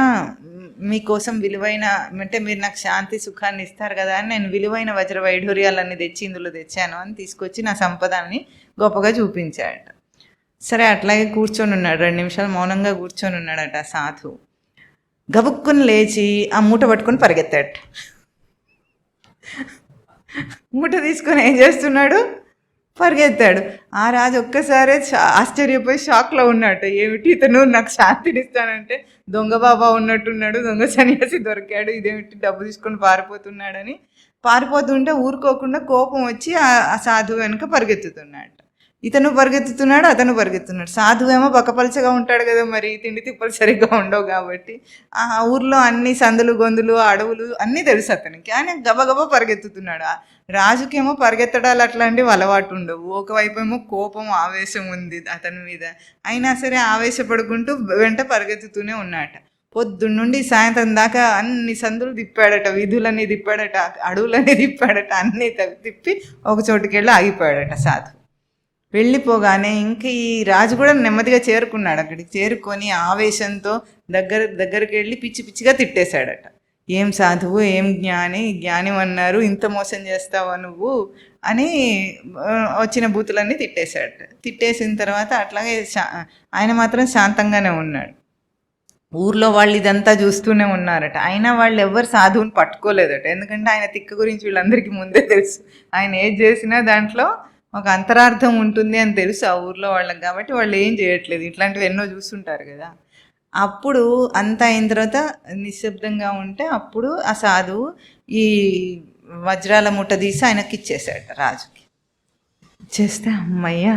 మీకోసం విలువైన, అంటే మీరు నాకు శాంతి సుఖాన్ని ఇస్తారు కదా అని నేను విలువైన వజ్ర వైఢూర్యాలన్నీ తెచ్చి ఇందులో తెచ్చాను అని తీసుకొచ్చి నా సంపదాన్ని గొప్పగా చూపించాడట. సరే అట్లాగే కూర్చొని ఉన్నాడు. 2 నిమిషాలు మౌనంగా కూర్చొని ఉన్నాడట ఆ సాధు. గబుక్కుని లేచి ఆ మూట పట్టుకొని పరిగెత్తాడు. మూట తీసుకొని ఏం చేస్తున్నాడు? పరిగెత్తాడు. ఆ రాజు ఒక్కసారే ఆశ్చర్యపోయి షాక్లో ఉన్నాడు. ఏమిటి ఇతను నాకు శాంతినిస్తానంటే దొంగ బాబా ఉన్నట్టున్నాడు, దొంగ సన్యాసి దొరికాడు, ఇదేమిటి డబ్బు తీసుకొని పారిపోతున్నాడని. పారిపోతుంటే ఊరుకోకుండా కోపం వచ్చి ఆ సాధువు వెనుక పరిగెత్తుతున్నాడు. ఇతను పరిగెత్తుతున్నాడు, అతను పరిగెత్తున్నాడు. సాధువు ఏమో బక్కపలచగా ఉంటాడు కదా, మరి తిండి తిప్పలు సరిగ్గా ఉండవు కాబట్టి ఆ ఊర్లో అన్ని సందులు గొంతులు అడవులు అన్నీ తెలుసు అతనికి. ఆయన గబగబా పరిగెత్తుతున్నాడు. రాజుకేమో పరిగెత్తడాలు అట్లాంటివి అలవాటు ఉండవు. ఒకవైపు ఏమో కోపం ఆవేశం ఉంది అతని మీద, అయినా సరే ఆవేశపడుకుంటూ వెంట పరిగెత్తుతూనే ఉన్నాడట. పొద్దున్నుండి సాయంత్రం దాకా అన్ని సందులు తిప్పాడట, వీధులన్నీ తిప్పాడట, అడవులన్నీ తిప్పాడట, అన్నీ తిప్పి ఒక చోటుకి వెళ్ళి ఆగిపోయాడట సాధు. వెళ్ళిపోగానే ఇంక ఈ రాజు కూడా నెమ్మదిగా చేరుకున్నాడు. అక్కడికి చేరుకొని ఆవేశంతో దగ్గరికి వెళ్ళి పిచ్చి పిచ్చిగా తిట్టేశాడట. ఏం సాధువు, ఏం జ్ఞాని అన్నారు, ఇంత మోసం చేస్తావా నువ్వు అని వచ్చిన బూతులన్నీ తిట్టేశాడు. తిట్టేసిన తర్వాత అట్లాగే ఆయన మాత్రం శాంతంగానే ఉన్నాడు. ఊర్లో వాళ్ళు ఇదంతా చూస్తూనే ఉన్నారట. అయినా వాళ్ళు ఎవ్వరు సాధువుని పట్టుకోలేదట. ఎందుకంటే ఆయన తిక్క గురించి వీళ్ళందరికీ ముందే తెలుసు. ఆయన ఏది చేసినా దాంట్లో ఒక అంతరార్థం ఉంటుంది అని తెలుసు ఆ ఊర్లో వాళ్ళకి. కాబట్టి వాళ్ళు ఏం చేయట్లేదు. ఇట్లాంటివి ఎన్నో చూస్తుంటారు కదా. అప్పుడు అంతా అయిన తర్వాత నిశ్శబ్దంగా ఉంటే అప్పుడు ఆ సాధువు ఈ వజ్రాల ముఠ తీసి ఆయనకి ఇచ్చేసాడు, రాజుకి. ఇచ్చేస్తే అమ్మయ్య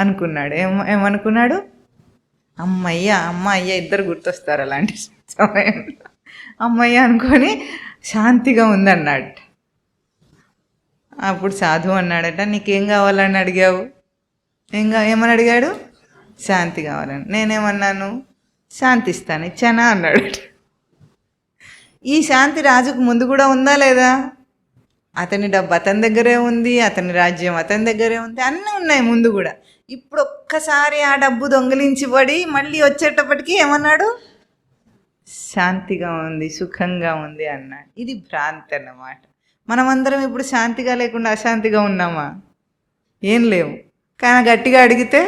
అనుకున్నాడు. ఏమనుకున్నాడు? అమ్మయ్య అయ్య ఇద్దరు గుర్తొస్తారు అలాంటి సమయంలో. అమ్మయ్య అనుకొని శాంతిగా ఉందన్నాడు. అప్పుడు సాధువు అన్నాడట, నీకేం కావాలని అడిగావు? ఏమని అడిగాడు? శాంతి కావాలని. నేనేమన్నాను? శాంతి ఇస్తాను, ఇచ్చానా అన్నాడు. ఈ శాంతి రాజుకు ముందు కూడా ఉందా లేదా? అతని డబ్బు అతని దగ్గరే ఉంది, అతని రాజ్యం అతని దగ్గరే ఉంది, అన్నీ ఉన్నాయి ముందు కూడా. ఇప్పుడు ఒక్కసారి ఆ డబ్బు దొంగిలించి పడి మళ్ళీ వచ్చేటప్పటికి ఏమన్నాడు? శాంతిగా ఉంది, సుఖంగా ఉంది అన్నాడు. ఇది భ్రాంతి అన్నమాట. మనమందరం ఇప్పుడు శాంతిగా లేకుండా అశాంతిగా ఉన్నామా? ఏం లేవు. కానీ గట్టిగా అడిగితే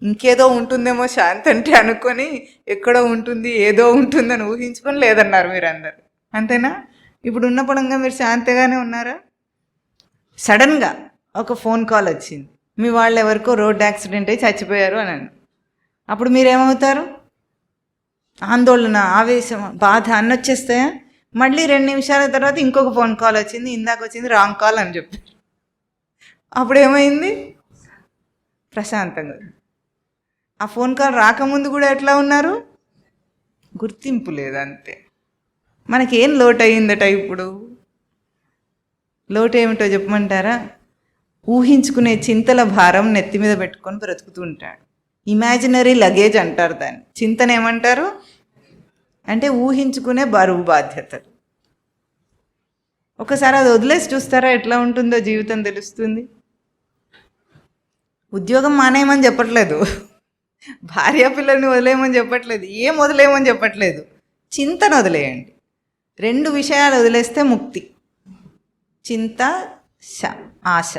ఇంకేదో ఉంటుందేమో శాంతి అంటే అనుకొని ఎక్కడో ఉంటుంది, ఏదో ఉంటుందని ఊహించుకొని లేదన్నారు మీరందరూ. అంతేనా? ఇప్పుడు ఉన్న పడంగా మీరు శాంతిగానే ఉన్నారా? సడన్గా ఒక ఫోన్ కాల్ వచ్చింది, మీ వాళ్ళు ఎవరికో రోడ్ యాక్సిడెంట్ అయ్యి చచ్చిపోయారు అని. అప్పుడు మీరేమవుతారు? ఆందోళన, ఆవేశం, బాధ అన్నీ వచ్చేస్తాయా? మళ్ళీ 2 నిమిషాల తర్వాత ఇంకొక ఫోన్ కాల్ వచ్చింది, ఇందాక వచ్చింది రాంగ్ కాల్ అని చెప్పారు. అప్పుడు ఏమైంది? ప్రశాంతంగా. ఆ ఫోన్ కాల్ రాకముందు కూడా ఎట్లా ఉన్నారు? గుర్తింపు లేదు, అంతే. మనకేం లోటు అయ్యిందట ఇప్పుడు? లోటు ఏమిటో చెప్పమంటారా? ఊహించుకునే చింతల భారం నెత్తి మీద పెట్టుకొని బ్రతుకుతూ ఉంటాడు. ఇమాజినరీ లగేజ్ అంటారు దాన్ని. చింతన ఏమంటారు అంటే ఊహించుకునే బరువు బాధ్యతలు. ఒకసారి అది వదిలేసి చూస్తారా ఎట్లా ఉంటుందో జీవితం తెలుస్తుంది. ఉద్యోగం మానేయమని చెప్పట్లేదు, భార్య పిల్లల్ని వదిలేయమని చెప్పట్లేదు, ఏం వదిలేయమని చెప్పట్లేదు, చింతన వదిలేయండి. 2 విషయాలు వదిలేస్తే ముక్తి. చింత, ఆశ.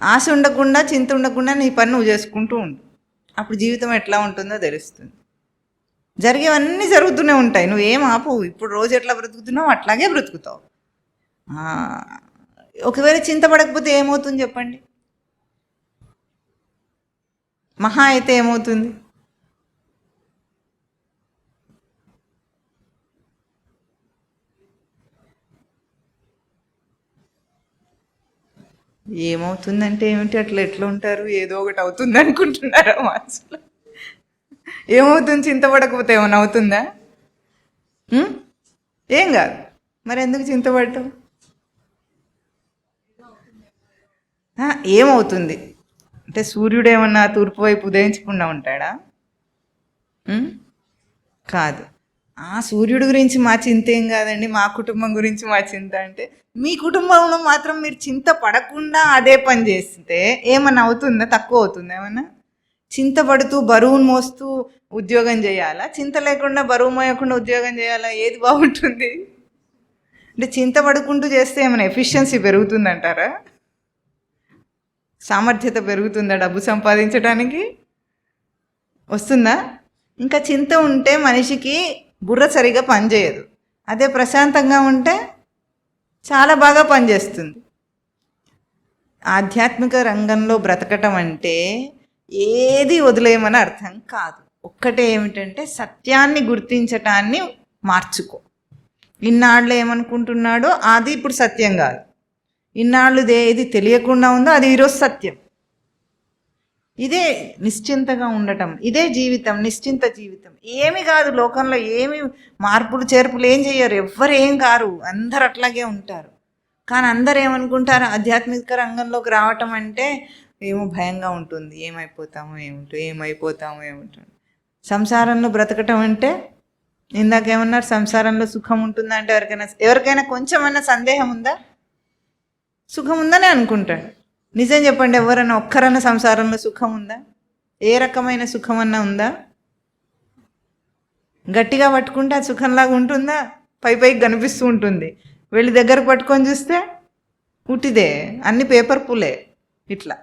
ఆశ ఉండకుండా, చింత ఉండకుండా నీ పని నువ్వు చేసుకుంటూ ఉండు. అప్పుడు జీవితం ఎట్లా ఉంటుందో తెలుస్తుంది. జరిగేవన్నీ జరుగుతూనే ఉంటాయి, నువ్వేం ఆపు. ఇప్పుడు రోజు ఎట్లా బ్రతుకుతున్నావు అట్లాగే బ్రతుకుతావు. ఒకవేళ చింతపడకపోతే ఏమవుతుంది చెప్పండి? మహా అయితే ఏమవుతుంది? ఏమవుతుందంటే ఏమిటి? అట్లా ఎట్లా ఉంటారు? ఏదో ఒకటి అవుతుంది అనుకుంటున్నారా మనసులో? ఏమవుతుంది? చింతపడకపోతే ఏమైనా అవుతుందా? ఏం కాదు. మరి ఎందుకు చింతపడటం? ఏమవుతుంది అంటే సూర్యుడు ఏమన్నా తూర్పు వైపు ఉదయించకుండా ఉంటాడా? కాదు. ఆ సూర్యుడి గురించి మా చింత ఏం కాదండి, మా కుటుంబం గురించి మా చింత అంటే, మీ కుటుంబంలో మాత్రం మీరు చింత పడకుండా అదే పని చేస్తే ఏమన్నా అవుతుందా? తక్కువ అవుతుందా ఏమన్నా? చింతపడుతూ బరువును మోస్తూ ఉద్యోగం చేయాలా, చింత లేకుండా బరువు మోయకుండా ఉద్యోగం చేయాలా? ఏది బాగుంటుంది? అంటే చింత పడుకుంటూ చేస్తే ఏమైనా ఎఫిషియన్సీ పెరుగుతుందంటారా? సామర్థ్యత పెరుగుతుందా? డబ్బు సంపాదించడానికి వస్తుందా? ఇంకా చింత ఉంటే మనిషికి బుర్ర సరిగా పనిచేయదు. అదే ప్రశాంతంగా ఉంటే చాలా బాగా పనిచేస్తుంది. ఆధ్యాత్మిక రంగంలో బ్రతకటం అంటే ఏది వదిలేయమని అర్థం కాదు. ఒక్కటే ఏమిటంటే సత్యాన్ని గుర్తించటాన్ని మార్చుకో. ఇన్నాళ్ళు ఏమనుకుంటున్నాడో అది ఇప్పుడు సత్యం కాదు. ఇన్నాళ్ళు ఏది తెలియకుండా ఉందో అది ఈరోజు సత్యం. ఇదే నిశ్చింతగా ఉండటం, ఇదే జీవితం, నిశ్చింత జీవితం. ఏమి కాదు లోకంలో, ఏమి మార్పులు చేర్పులు ఏం చేయరు, ఎవ్వరు ఏం కారు, అందరు అట్లాగే ఉంటారు. కానీ అందరు ఏమనుకుంటారు, ఆధ్యాత్మిక రంగంలోకి రావటం అంటే ఏమో భయంగా ఉంటుంది, ఏమైపోతామో ఏముంటుంది. సంసారంలో బ్రతకటం అంటే ఇందాకేమన్నారు, సంసారంలో సుఖం ఉంటుందా అంటే ఎవరికైనా కొంచెమన్నా సందేహం ఉందా? సుఖం ఉందని అనుకుంటాడు. నిజం చెప్పండి, ఎవరన్నా ఒక్కరన్నా సంసారంలో సుఖం ఉందా? ఏ రకమైన సుఖం అన్నా ఉందా? గట్టిగా పట్టుకుంటే అది సుఖంలాగా ఉంటుందా? పైకి కనిపిస్తూ ఉంటుంది. వెళ్ళి దగ్గర పట్టుకొని చూస్తే ఉట్టిదే, అన్ని పేపర్ పులే. ఇట్లా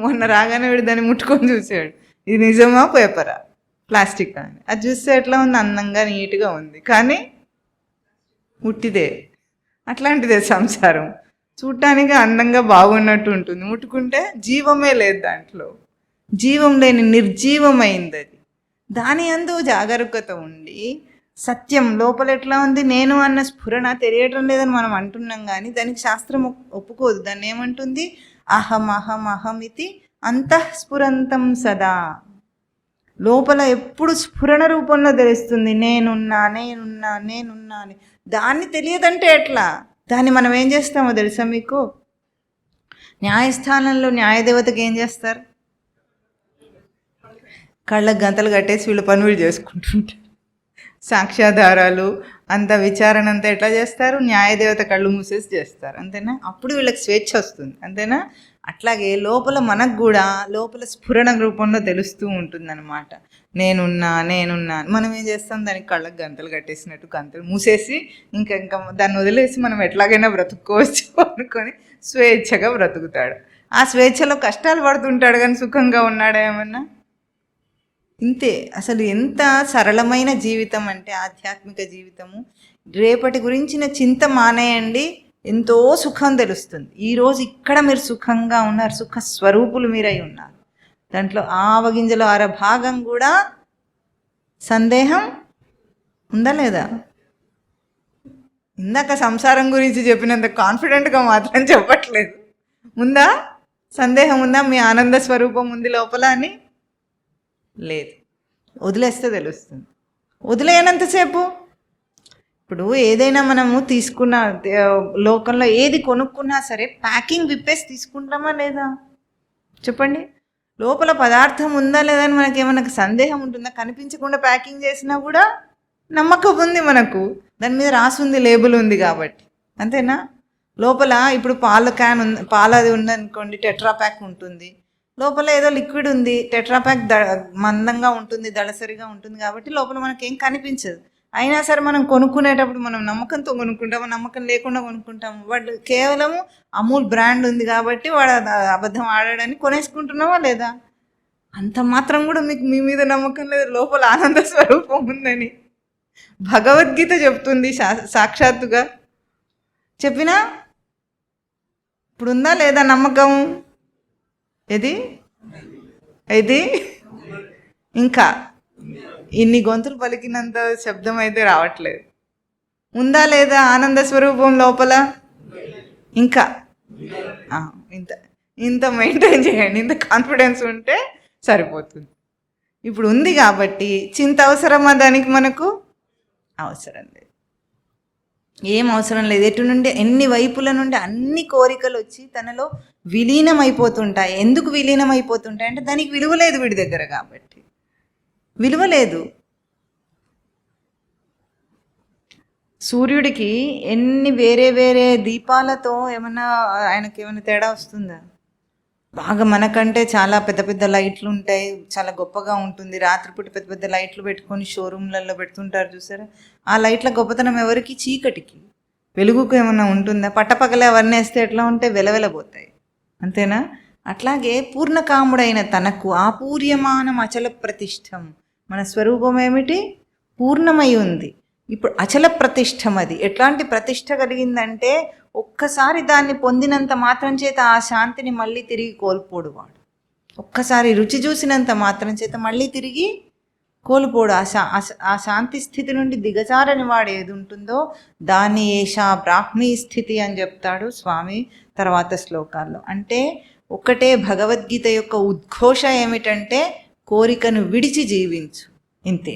మొన్న రాగానే వీడు దాన్ని ముట్టుకొని చూసాడు, ఇది నిజమా పేపరా ప్లాస్టిక్ అని. అది చూస్తే ఎట్లా ఉంది, అందంగా నీట్గా ఉంది, కానీ ఉట్టిదే. అట్లాంటిదే సంసారం. చూడటానికి అందంగా బాగున్నట్టు ఉంటుంది, ముట్టుకుంటే జీవమే లేదు, దాంట్లో జీవం లేని నిర్జీవమైంది అది. దాని అందు జాగరూకత ఉండి సత్యం లోపల ఎట్లా ఉంది, నేను అన్న స్ఫురణ తెలియటం లేదని మనం అంటున్నాం, కానీ దానికి శాస్త్రం ఒప్పుకోదు. దాన్ని ఏమంటుంది? అహం అహం అహమితి అంతఃస్ఫురంతం సదా. లోపల ఎప్పుడు స్ఫురణ రూపంలో తెలుస్తుంది, నేనున్నా నేనున్నా నేనున్నా అని. దాన్ని తెలియదంటే ఎట్లా? దాన్ని మనం ఏం చేస్తామో తెలుసా మీకు? న్యాయస్థానంలో న్యాయదేవతకి ఏం చేస్తారు? కళ్ళకు గంతలు కట్టేసి వీళ్ళు పనులు చేసుకుంటుంటారు. సాక్ష్యాధారాలు అంత విచారణ అంతా ఎట్లా చేస్తారు? న్యాయదేవత కళ్ళు మూసేసి చేస్తారు, అంతేనా? అప్పుడు వీళ్ళకి స్వేచ్ఛ వస్తుంది, అంతేనా? అట్లాగే లోపల మనకు కూడా లోపల స్ఫురణ రూపంలో తెలుస్తూ ఉంటుందన్నమాట. నేనున్నా నేనున్నా. మనం ఏం చేస్తాం? దానికి కళ్ళకు గంతలు కట్టేసినట్టు గంతలు మూసేసి ఇంకా దాన్ని వదిలేసి మనం ఎట్లాగైనా బ్రతుక్కోవచ్చు అనుకొని స్వేచ్ఛగా బ్రతుకుతాడు. ఆ స్వేచ్ఛలో కష్టాలు పడుతుంటాడు, కానీ సుఖంగా ఉన్నాడా ఏమన్నా? ఇంతే. అసలు ఎంత సరళమైన జీవితం అంటే ఆధ్యాత్మిక జీవితము. రేపటి గురించిన చింత మానేయండి, ఎంతో సుఖం తెలుస్తుంది. ఈరోజు ఇక్కడ మీరు సుఖంగా ఉన్నారు, సుఖ స్వరూపులు మీరై ఉన్నారు. దాంట్లో ఆవగింజలో అరభాగం కూడా సందేహం ఉందా లేదా? ఇందాక సంసారం గురించి చెప్పినంత కాన్ఫిడెంట్గా మాత్రం చెప్పట్లేదు. ఉందా? సందేహం ఉందా? మీ ఆనంద స్వరూపం ఉంది లోపల అని? లేదు. వదిలేస్తే తెలుస్తుంది. వదిలేయనంతసేపు, ఇప్పుడు ఏదైనా మనము తీసుకున్న లోకంలో ఏది కొనుక్కున్నా సరే ప్యాకింగ్ విప్పేసి తీసుకుంటామా లేదా? చెప్పండి. లోపల పదార్థం ఉందా లేదా అని మనకి ఏమైనా సందేహం ఉంటుందా? కనిపించకుండా ప్యాకింగ్ చేసినా కూడా నమ్మకం ఉంది మనకు, దాని మీద రాసుంది, లేబుల్ ఉంది కాబట్టి, అంతేనా? లోపల ఇప్పుడు పాల క్యాన్ ఉంది, పాలది ఉందనుకోండి, టెట్రా ప్యాక్ ఉంటుంది. లోపల ఏదో లిక్విడ్ ఉంది, టెట్రా ప్యాక్ మందంగా ఉంటుంది, దళసరిగా ఉంటుంది, కాబట్టి లోపల మనకేం కనిపించదు. అయినా సరే మనం కొనుక్కునేటప్పుడు మనం నమ్మకంతో కొనుక్కుంటాము, నమ్మకం లేకుండా కొనుక్కుంటాము. వాడు కేవలము అమూల్ బ్రాండ్ ఉంది కాబట్టి వాడు అబద్ధం ఆడాడని కొనేసుకుంటున్నావా లేదా? అంత మాత్రం కూడా మీకు మీ మీద నమ్మకం లేదు, లోపల ఆనంద స్వరూపం ఉందని భగవద్గీత చెప్తుంది. సాక్షాత్తుగా చెప్పినా ఇప్పుడు ఉందా లేదా నమ్మకం? ఇది ఇంకా ఇన్ని గొంతులు పలికినంత శబ్దం అయితే రావట్లేదు. ఉందా లేదా ఆనంద స్వరూపం లోపల? ఇంకా ఇంత మెయింటైన్ చేయండి, ఇంత కాన్ఫిడెన్స్ ఉంటే సరిపోతుంది. ఇప్పుడు ఉంది కాబట్టి చింత అవసరమా? దానికి మనకు అవసరం లేదు, ఏం అవసరం లేదు. ఎటు నుండి ఎన్ని వైపుల నుండి అన్ని కోరికలు వచ్చి తనలో విలీనమైపోతుంటాయి. ఎందుకు విలీనమైపోతుంటాయి అంటే దానికి విలువ లేదు వీడి దగ్గర, కాబట్టి విలువ లేదు. సూర్యుడికి ఎన్ని వేరే వేరే దీపాలతో ఏమన్నా ఆయనకి ఏమైనా తేడా వస్తుందా? బాగా మనకంటే చాలా పెద్ద పెద్ద లైట్లు ఉంటాయి, చాలా గొప్పగా ఉంటుంది. రాత్రిపూట పెద్ద పెద్ద లైట్లు పెట్టుకొని షోరూమ్లలో పెడుతుంటారు చూసారా? ఆ లైట్ల గొప్పతనం ఎవరికి? చీకటికి. వెలుగుకు ఏమన్నా ఉంటుందా? పట్టపగలే అవన్నీ వేస్తే ఎట్లా ఉంటే వెలవెలబోతాయి, అంతేనా? అట్లాగే పూర్ణకాముడైన తనకు ఆపూర్యమానం అచల ప్రతిష్టం. మన స్వరూపం ఏమిటి? పూర్ణమై ఉంది. ఇప్పుడు అచల ప్రతిష్టం. అది ఎట్లాంటి ప్రతిష్ట కలిగిందంటే ఒక్కసారి దాన్ని పొందినంత మాత్రం చేత ఆ శాంతిని మళ్ళీ తిరిగి కోల్పోడు వాడు. ఒక్కసారి రుచి చూసినంత మాత్రం చేత మళ్ళీ తిరిగి కోల్పోడు. ఆ శాంతి స్థితి నుండి దిగజారని వాడు ఏది ఉంటుందో దాన్ని ఏషా బ్రాహ్మీ స్థితి అని చెప్తాడు స్వామి తర్వాత శ్లోకాల్లో. అంటే ఒకటే భగవద్గీత యొక్క ఉద్ఘోష ఏమిటంటే కోరికను విడిచి జీవించు, ఇంతే.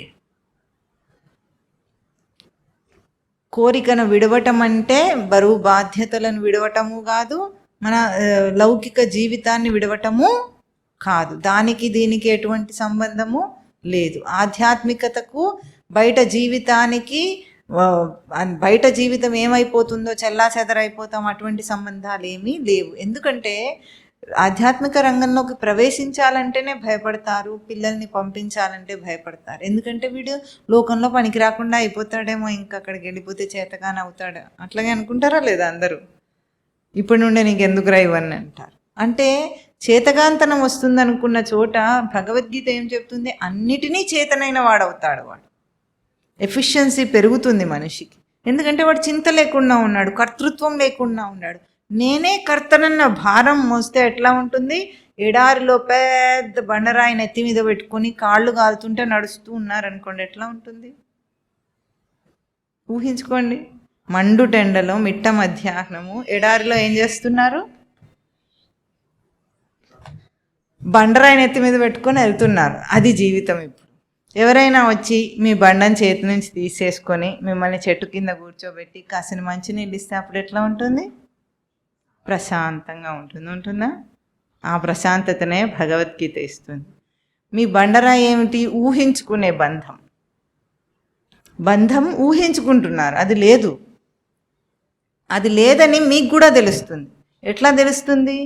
కోరికను విడవటం అంటే బరువు బాధ్యతలను విడవటము కాదు, మన లౌకిక జీవితాన్ని విడవటము కాదు. దానికి దీనికి ఎటువంటి సంబంధము లేదు. ఆధ్యాత్మికతకు బయట జీవితానికి, బయట జీవితం ఏమైపోతుందో చెల్లా చెదరైపోతాం, అటువంటి సంబంధాలు ఏమీ లేవు. ఎందుకంటే ఆధ్యాత్మిక రంగంలోకి ప్రవేశించాలంటేనే భయపడతారు, పిల్లల్ని పంపించాలంటే భయపడతారు. ఎందుకంటే వీడు లోకంలో పనికి రాకుండా అయిపోతాడేమో, ఇంకా అక్కడికి వెళ్ళిపోతే చేతగాని అవుతాడు, అట్లాగే అనుకుంటారా లేదా అందరూ? ఇప్పటి నుండే నీకు ఎందుకురా ఇవన్నీ అంటారు. అంటే చేతగాంతనం వస్తుందనుకున్న చోట భగవద్గీత ఏం చెప్తుంది? అన్నిటినీ చేతనైన వాడవుతాడు. వాడు ఎఫిషియన్సీ పెరుగుతుంది మనిషికి. ఎందుకంటే వాడు చింత లేకుండా ఉన్నాడు, కర్తృత్వం లేకుండా ఉన్నాడు. నేనే కర్తనన్న భారం మోస్తే ఎట్లా ఉంటుంది? ఎడారిలో పెద్ద బండరాయి నెత్తి మీద పెట్టుకొని కాళ్ళు కాలుతుంటే నడుస్తూ ఉన్నారనుకోండి, ఎట్లా ఉంటుంది? ఊహించుకోండి. మండు టెండలో మిట్ట మధ్యాహ్నము ఎడారిలో ఏం చేస్తున్నారు? బండరాయి నెత్తి మీద పెట్టుకొని వెళ్తున్నారు. అది జీవితం. ఇప్పుడు ఎవరైనా వచ్చి మీ బండని చేతి నుంచి తీసేసుకొని మిమ్మల్ని చెట్టు కింద కూర్చోబెట్టి కాసిన మంచినీళ్ళు ఇస్తే అప్పుడు ఎట్లా ఉంటుంది? ప్రశాంతంగా ఉంటుందా? ఆ ప్రశాంతతనే భగవద్గీత ఇస్తుంది. మీ బండరాయి ఏమిటి? ఊహించుకునే బంధం. బంధం ఊహించుకుంటున్నారు, అది లేదు. అది లేదని మీకు కూడా తెలుస్తుంది. ఎట్లా తెలుస్తుంది?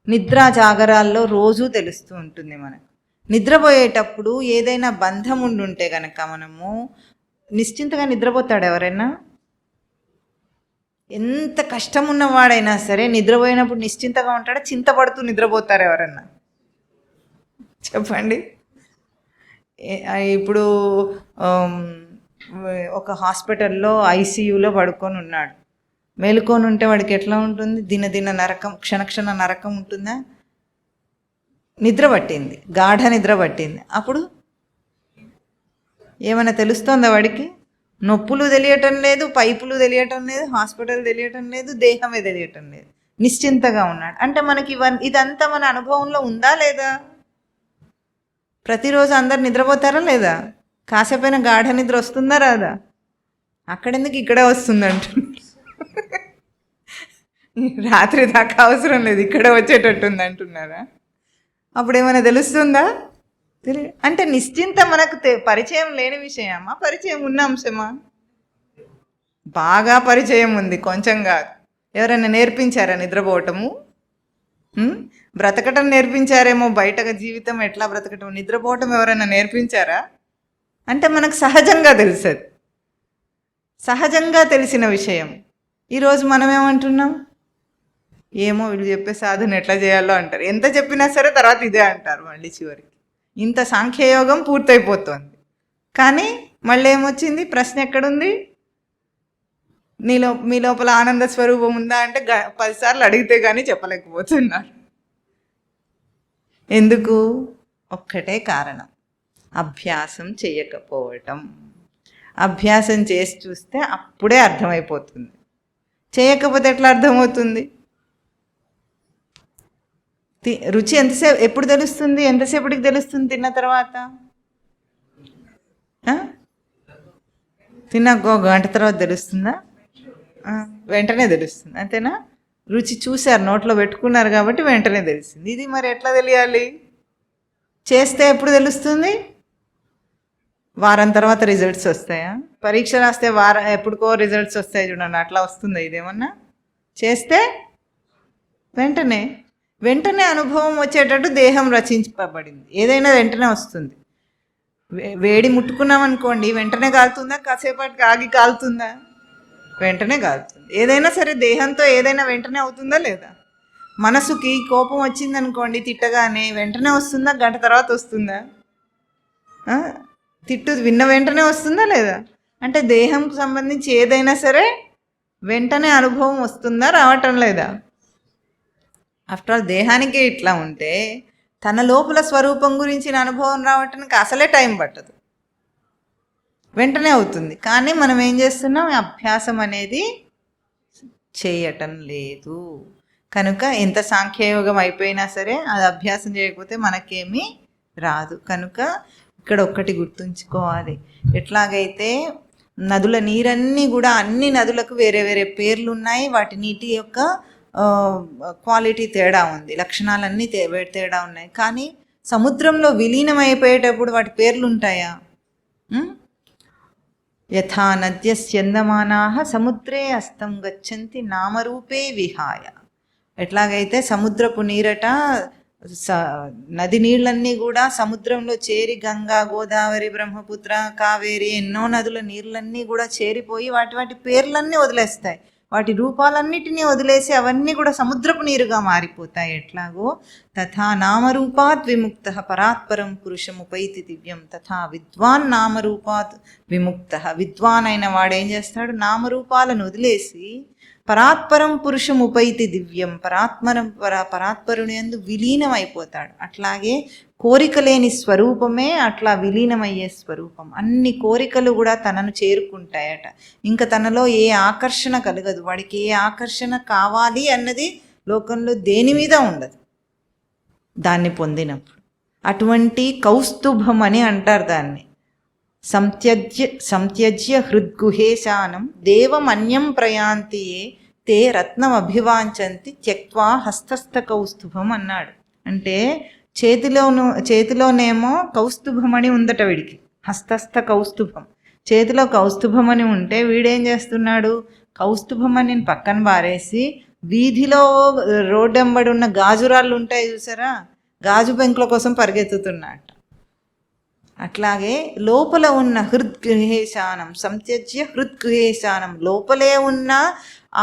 నిద్రా జాగరాల్లో రోజూ తెలుస్తూ ఉంటుంది మనకు. నిద్రపోయేటప్పుడు ఏదైనా బంధం ఉండుంటే కనుక మనము నిశ్చింతగా నిద్రపోతాడు ఎవరైనా? ఎంత కష్టం ఉన్నవాడైనా సరే నిద్రపోయినప్పుడు నిశ్చింతగా ఉంటాడా? చింతపడుతూ నిద్రపోతారు ఎవరన్నా? చెప్పండి. ఇప్పుడు ఒక హాస్పిటల్లో ఐసీయూలో పడుకొని ఉన్నాడు. మేలుకొని ఉంటే వాడికి ఎట్లా ఉంటుంది? దినదిన నరకం, క్షణక్షణ నరకం ఉంటుందా? నిద్ర పట్టింది, గాఢ నిద్ర పట్టింది. అప్పుడు ఏమైనా తెలుస్తోందా వాడికి? నొప్పులు తెలియటం లేదు, పైపులు తెలియటం లేదు, హాస్పిటల్ తెలియటం లేదు, దేహమే తెలియటం లేదు, నిశ్చింతగా ఉన్నాడు. అంటే మనకి ఇదంతా మన అనుభవంలో ఉందా లేదా? ప్రతిరోజు అందరు నిద్రపోతారా లేదా? కాసేపైన గాఢ నిద్ర వస్తుందా రాదా? అక్కడెందుకు ఇక్కడే వస్తుంది అంటున్నారు. రాత్రి దాకా అవసరం లేదు, ఇక్కడే వచ్చేటట్టుంది అంటున్నారా? అప్పుడు ఏమైనా తెలుస్తుందా? అంటే నిశ్చింత మనకు పరిచయం లేని విషయమా, పరిచయం ఉన్న అంశమా? బాగా పరిచయం ఉంది, కొంచెం కాదు. ఎవరైనా నేర్పించారా నిద్రపోవటము? బ్రతకటం నేర్పించారేమో, బయటగా జీవితం ఎట్లా బ్రతకటం. నిద్రపోవటం ఎవరైనా నేర్పించారా? అంటే మనకు సహజంగా తెలుసది, సహజంగా తెలిసిన విషయం. ఈరోజు మనం ఏమంటున్నాం? ఏమో వీళ్ళు చెప్పే సాధన ఎట్లా చేయాలో అంటారు. ఎంత చెప్పినా సరే తర్వాత ఇదే అంటారు మళ్ళీ చివరికి. ఇంత సాంఖ్యయోగం పూర్తయిపోతుంది, కానీ మళ్ళీ ఏమొచ్చింది? ప్రశ్న ఎక్కడుంది? మీ లోపల ఆనంద స్వరూపం ఉందా అంటే 10 సార్లు అడిగితే కానీ చెప్పలేకపోతున్నారు. ఎందుకు? ఒక్కటే కారణం, అభ్యాసం చేయకపోవటం. అభ్యాసం చేసి చూస్తే అప్పుడే అర్థమైపోతుంది. చేయకపోతే ఎట్లా అర్థమవుతుంది? రుచి ఎప్పుడు తెలుస్తుంది? ఎంతసేపటికి తెలుస్తుంది? తిన్న తర్వాత? తిన్నాక 1 గంట తర్వాత తెలుస్తుందా? వెంటనే తెలుస్తుంది, అంతేనా? రుచి చూశారు, నోట్లో పెట్టుకున్నారు కాబట్టి వెంటనే తెలిసింది. ఇది మరి ఎట్లా తెలియాలి? చేస్తే ఎప్పుడు తెలుస్తుంది? వారం తర్వాత రిజల్ట్స్ వస్తాయా? పరీక్ష రాస్తే ఎప్పుడుకో రిజల్ట్స్ వస్తాయి చూడండి, అట్లా వస్తుందా ఇదేమన్నా? చేస్తే వెంటనే అనుభవం వచ్చేటట్టు దేహం రచించబడింది. ఏదైనా వెంటనే వస్తుంది. వేడి ముట్టుకున్నాం అనుకోండి, వెంటనే కాలుతుందా? కాసేపటికి ఆగి కాలుతుందా? వెంటనే కాలుతుంది. ఏదైనా సరే దేహంతో ఏదైనా వెంటనే అవుతుందా లేదా? మనసుకి కోపం వచ్చిందనుకోండి, తిట్టగానే వెంటనే వస్తుందా? గంట తర్వాత వస్తుందా? తిట్టు విన్న వెంటనే వస్తుందా లేదా? అంటే దేహంకు సంబంధించి ఏదైనా సరే వెంటనే అనుభవం వస్తుందా, రావటం లేదా? ఆఫ్టర్ ఆల్ దేహానికే ఇట్లా ఉంటే తన లోపల స్వరూపం గురించిన అనుభవం రావటానికి అసలే టైం పట్టదు, వెంటనే అవుతుంది. కానీ మనం ఏం చేస్తున్నాం? అభ్యాసం అనేది చేయటం లేదు. కనుక ఎంత సాంఖ్యయోగం అయిపోయినా సరే అది అభ్యాసం చేయకపోతే మనకేమీ రాదు. కనుక ఇక్కడ ఒక్కటి గుర్తుంచుకోవాలి, ఎట్లాగైతే నదుల నీరన్నీ కూడా అన్ని నదులకు వేరే వేరే పేర్లు ఉన్నాయి, వాటి నీటి యొక్క క్వాలిటీ తేడా ఉంది, లక్షణాలన్నీ తేడా ఉన్నాయి. కానీ సముద్రంలో విలీనం అయిపోయేటప్పుడు వాటి పేర్లు ఉంటాయా? యథా నద్యస్యందమానాః సముద్రే అస్తం గచ్చంతి నామరూపే విహాయ. ఎట్లాగైతే సముద్రపు నీరట నది నీళ్ళన్నీ కూడా సముద్రంలో చేరి గంగా, గోదావరి, బ్రహ్మపుత్ర, కావేరి ఎన్నో నదుల నీళ్ళన్నీ కూడా చేరిపోయి వాటి వాటి పేర్లన్నీ వదిలేస్తాయి, వాటి రూపాలన్నిటినీ వదిలేసి అవన్నీ కూడా సముద్రపు నీరుగా మారిపోతాయి. ఎట్లాగో తథా నామరూపాత్ విముక్త పరాత్పరం పురుషముపైతి దివ్యం తథా విద్వాన్ నామరూపాత్ విముక్త. విద్వాన్ అయిన వాడు ఏం చేస్తాడు? నామరూపాలను వదిలేసి పరాత్పరం పురుషముపైతి దివ్యం పరాత్పరుని యందు విలీనమైపోతాడు. అట్లాగే కోరిక లేని స్వరూపమే అట్లా విలీనమయ్యే స్వరూపం. అన్ని కోరికలు కూడా తనను చేరుకుంటాయట. ఇంకా తనలో ఏ ఆకర్షణ కలగదు. వాడికి ఏ ఆకర్షణ కావాలి అన్నది లోకంలో దేని మీద ఉండదు దాన్ని పొందినప్పుడు. అటువంటి కౌస్తుభం అని అంటారు దాన్ని. సంత్యజ్య హృద్గుహేశానం దేవమన్యం ప్రయాంతియే తే రత్నం అభివాంచంతి త్యక్వా హస్తస్థ కౌస్తుభం అన్నాడు. అంటే చేతిలోనేమో కౌస్తుభం అని ఉందట వీడికి, హస్తస్థ కౌస్తుభం. చేతిలో కౌస్తుభం అని ఉంటే వీడేం చేస్తున్నాడు? కౌస్తుభం అని నేను పక్కన బారేసి వీధిలో రోడ్డెంబడి ఉన్న గాజురాళ్ళు ఉంటాయి చూసారా, గాజు పెంకుల కోసం పరిగెత్తుతున్నాడు. అట్లాగే లోపల ఉన్న హృద్గృహేశానం సంత్యజ్య హృద్గృహేశానం, లోపలే ఉన్న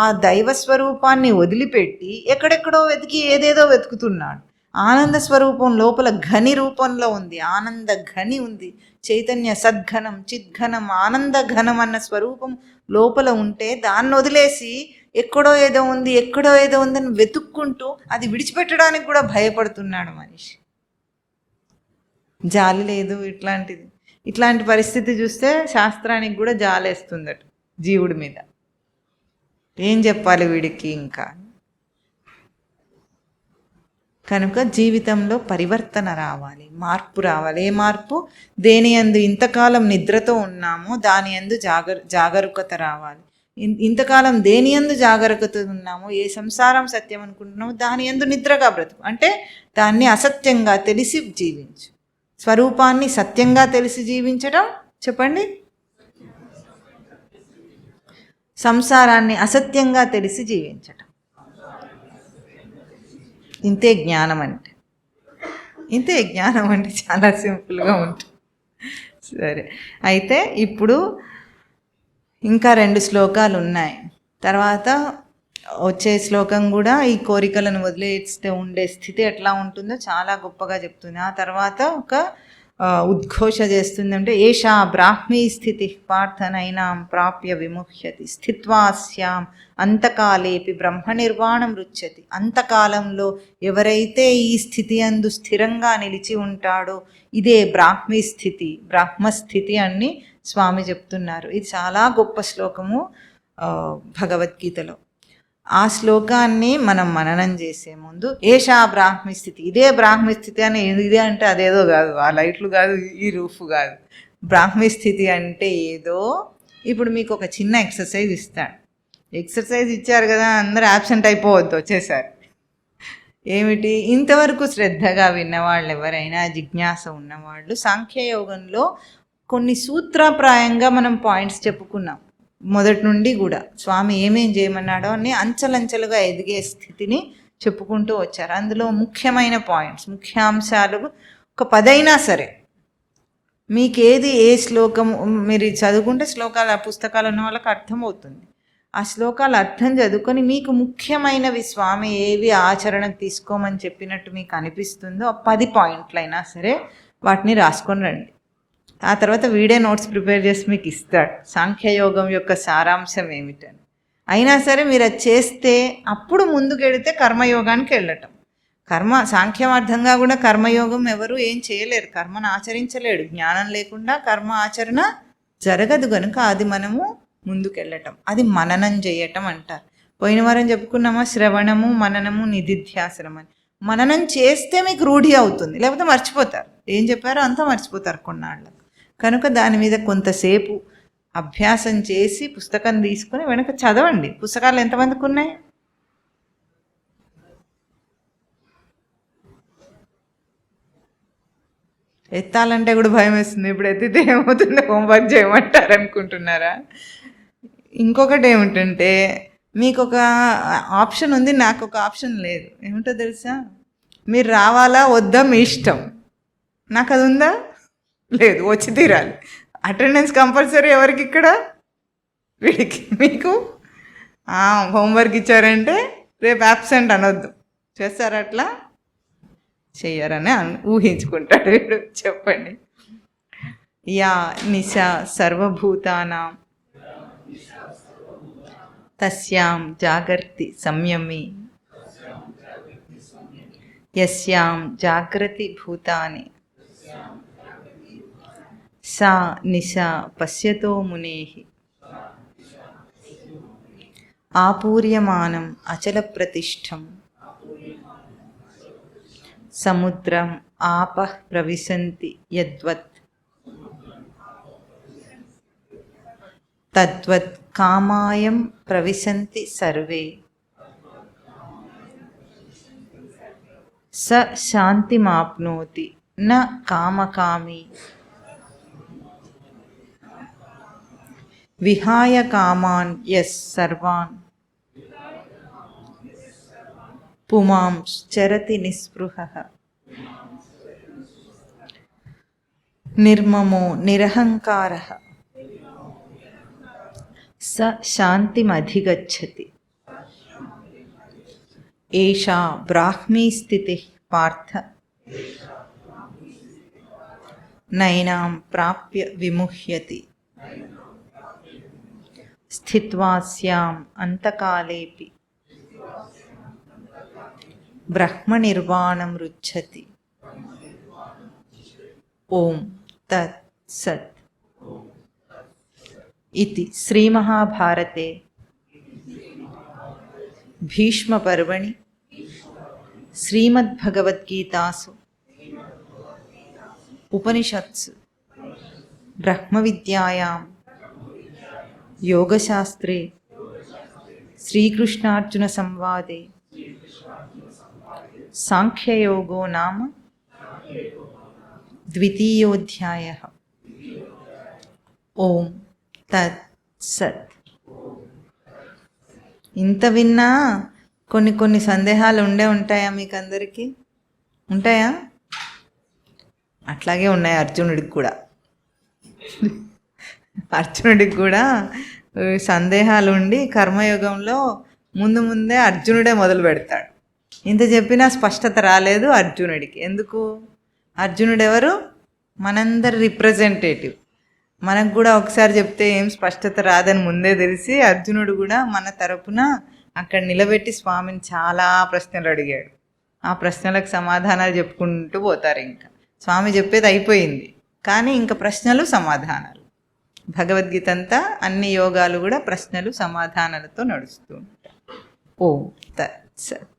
ఆ దైవస్వరూపాన్ని వదిలిపెట్టి ఎక్కడెక్కడో వెతికి ఏదేదో వెతుకుతున్నాడు. ఆనంద స్వరూపం లోపల ఘని రూపంలో ఉంది, ఆనంద ఘని ఉంది. చైతన్య సద్ఘనం చిద్ఘనం ఆనంద ఘనం అన్న స్వరూపం లోపల ఉంటే దాన్ని వదిలేసి ఎక్కడో ఏదో ఉంది ఎక్కడో ఏదో ఉందని వెతుక్కుంటూ అది విడిచిపెట్టడానికి కూడా భయపడుతున్నాడు మనిషి. జాలి లేదు. ఇట్లాంటి పరిస్థితి చూస్తే శాస్త్రానికి కూడా జాలేస్తుందట జీవుడి మీద. ఏం చెప్పాలి వీడికి ఇంకా? కనుక జీవితంలో పరివర్తన రావాలి, మార్పు రావాలి. ఏ మార్పు? దేని యందు ఇంతకాలం నిద్రతో ఉన్నామో దాని యందు జాగరూకత రావాలి. ఇంతకాలం దేని యందు జాగరూకత ఉన్నామో, ఏ సంసారం సత్యం అనుకుంటున్నామో దాని యందు నిద్రగా బ్రతుకు. అంటే దాన్ని అసత్యంగా తెలిసి జీవించు. స్వరూపాన్ని సత్యంగా తెలిసి జీవించడం చెప్పండి, సంసారాన్ని అసత్యంగా తెలిసి జీవించటం. ఇంతే జ్ఞానం అంటే. ఇంతే జ్ఞానం అంటే చాలా సింపుల్గా ఉంటుంది. సరే, అయితే ఇప్పుడు ఇంకా 2 శ్లోకాలు ఉన్నాయి. తర్వాత వచ్చే శ్లోకం కూడా ఈ కోరికలను వదిలేస్తే ఉండే స్థితి ఎట్లా ఉంటుందో చాలా గొప్పగా చెప్తుంది. ఆ తర్వాత ఒక ఉద్ఘోష చేస్తుంది. అంటే ఏషా బ్రాహ్మీ స్థితి పార్థనైనాం ప్రాప్య విముహ్యతి స్థిత్వాస్యాం అంతకాలేపి బ్రహ్మ నిర్వాణం రుచ్యతి. అంతకాలంలో ఎవరైతే ఈ స్థితి అందు స్థిరంగా నిలిచి ఉంటాడో ఇదే బ్రాహ్మీ స్థితి, బ్రహ్మస్థితి అని స్వామి చెప్తున్నారు. ఇది చాలా గొప్ప శ్లోకము భగవద్గీతలో. ఆ శ్లోకాన్ని మనం మననం చేసే ముందు ఏషా బ్రాహ్మీ స్థితి, ఇదే బ్రాహ్మీ స్థితి అని, ఇదే అంటే అదేదో కాదు, ఆ లైట్లు కాదు, ఈ రూఫ్ కాదు. బ్రాహ్మీ స్థితి అంటే ఏదో. ఇప్పుడు మీకు ఒక చిన్న ఎక్సర్సైజ్ ఇస్తాడు. ఎక్సర్సైజ్ ఇచ్చారు కదా, అందరూ యాబ్సెంట్ అయిపోవద్దు, వచ్చేసారు. ఏమిటి? ఇంతవరకు శ్రద్ధగా విన్నవాళ్ళు ఎవరైనా, జిజ్ఞాస ఉన్నవాళ్ళు, సాంఖ్యయోగంలో కొన్ని సూత్రప్రాయంగా మనం పాయింట్స్ చెప్పుకున్నాం. మొదటి నుండి కూడా స్వామి ఏమేం చేయమన్నాడో అని అంచెలంచెలుగా ఎదిగే స్థితిని చెప్పుకుంటూ వచ్చారు. అందులో ముఖ్యమైన పాయింట్స్, ముఖ్యాంశాలు ఒక 10 అయినా సరే మీకేది ఏ శ్లోకం మీరు చదువుకుంటే శ్లోకాలు ఆ పుస్తకాలు ఉన్న వాళ్ళకి అర్థమవుతుంది. ఆ శ్లోకాలు అర్థం చదువుకొని మీకు ముఖ్యమైనవి స్వామి ఏవి ఆచరణకు తీసుకోమని చెప్పినట్టు మీకు అనిపిస్తుందో 10 పాయింట్లైనా సరే వాటిని రాసుకొని రండి. ఆ తర్వాత వీడే నోట్స్ ప్రిపేర్ చేసి మీకు ఇస్తాడు, సాంఖ్యయోగం యొక్క సారాంశం ఏమిటని. అయినా సరే మీరు అది చేస్తే అప్పుడు ముందుకెడితే కర్మయోగానికి వెళ్ళటం. సాంఖ్యమార్థంగా కూడా కర్మయోగం ఎవరు ఏం చేయలేరు, కర్మను ఆచరించలేడు. జ్ఞానం లేకుండా కర్మ ఆచరణ జరగదు. కనుక అది మనము ముందుకెళ్ళటం, అది మననం చేయటం అంటారు. పోయిన వారం చెప్పుకున్నామా, శ్రవణము మననము నిధిధ్యాసనం అని. మననం చేస్తే మీకు రూఢి అవుతుంది, లేకపోతే మర్చిపోతారు. ఏం చెప్పారో అంతా మర్చిపోతారు కొన్నాళ్ళకు. కనుక దాని మీద కొంతసేపు అభ్యాసం చేసి పుస్తకం తీసుకుని వెనక చదవండి. పుస్తకాలు ఎంతమందికి ఉన్నాయి? ఎత్తాలంటే కూడా భయం వేస్తుంది. ఇప్పుడు ఎత్తితే ఏమవుతుందో హోంవర్క్ చేయమంటారు అనుకుంటున్నారా? ఇంకొకటి ఏమిటంటే మీకు ఒక ఆప్షన్ ఉంది, నాకు ఒక ఆప్షన్ లేదు. ఏమిటో తెలుసా? మీరు రావాలా వద్దా మీ ఇష్టం. నాకు అది ఉందా? లేదు, వచ్చి తీరాలి. అటెండెన్స్ కంపల్సరీ ఎవరికి ఇక్కడ? వీడికి. మీకు హోంవర్క్ ఇచ్చారంటే రేపు యాబ్సెంట్ అనొద్దు. చేస్తారా అట్లా? చెయ్యరని ఊహించుకుంటాడు వీడు. చెప్పండి. యా నిశా సర్వభూతానాం తస్యాం జాగర్తి సంయమి యస్యాం జాగ్రతి భూతాని సా నిశా పశ్యతో మునేః ఆపూర్యమానం అచల ప్రతిష్టం సముద్రం ఆపః ప్రవిశంతి యద్వత్ తద్వత్ కామాయం ప్రవిశంతి సర్వే స శాంతిమాప్నోతి న కామకామి విహాయ కామాన్ యస్ సర్వాన్ పుమాంశ్చరతి నిస్పృహః నిర్మమో నిరహంకారః స శాంతిమధిగచ్చతి. ఏషా బ్రాహ్మీ స్థితిః పార్థ నైనాం ప్రాప్య విముహ్యతి స్థిత్వా స్యాం అంతకాలేపి బ్రహ్మనిర్వాణం రుచ్ఛతి. ఓం తత్ సత్. इति श्रीमहाभारते भीष्मपर्वणि श्रीमद्भगवद्गीतासु उपनिषत्सु ब्रह्मविद्यायां योगशास्त्रे श्रीकृष्णार्जुनसंवादे सांख्ययोगो नाम द्वितीयोऽध्यायः. ఓం తత్ సత్. ఇంత విన్నా కొన్ని సందేహాలు ఉంటాయా మీకు అందరికీ? ఉంటాయా? అట్లాగే ఉన్నాయి అర్జునుడికి కూడా. అర్జునుడికి కూడా సందేహాలు ఉండి కర్మయోగంలో ముందే అర్జునుడే మొదలు పెడతాడు. ఇంత చెప్పినా స్పష్టత రాలేదు అర్జునుడికి. ఎందుకు? అర్జునుడు ఎవరు? మనందరి రిప్రజెంటేటివ్. మనకు కూడా ఒకసారి చెప్తే ఏం స్పష్టత రాదని ముందే తెలిసి అర్జునుడు కూడా మన తరపున అక్కడ నిలబెట్టి స్వామిని చాలా ప్రశ్నలు అడిగాడు. ఆ ప్రశ్నలకు సమాధానాలు చెప్పుకుంటూ పోతారు. ఇంకా స్వామి చెప్పేది అయిపోయింది, కానీ ఇంకా ప్రశ్నలు సమాధానాలు. భగవద్గీత అంతా అన్ని యోగాలు కూడా ప్రశ్నలు సమాధానాలతో నడుస్తూ ఉంటాయి. ఓం తత్ సత్.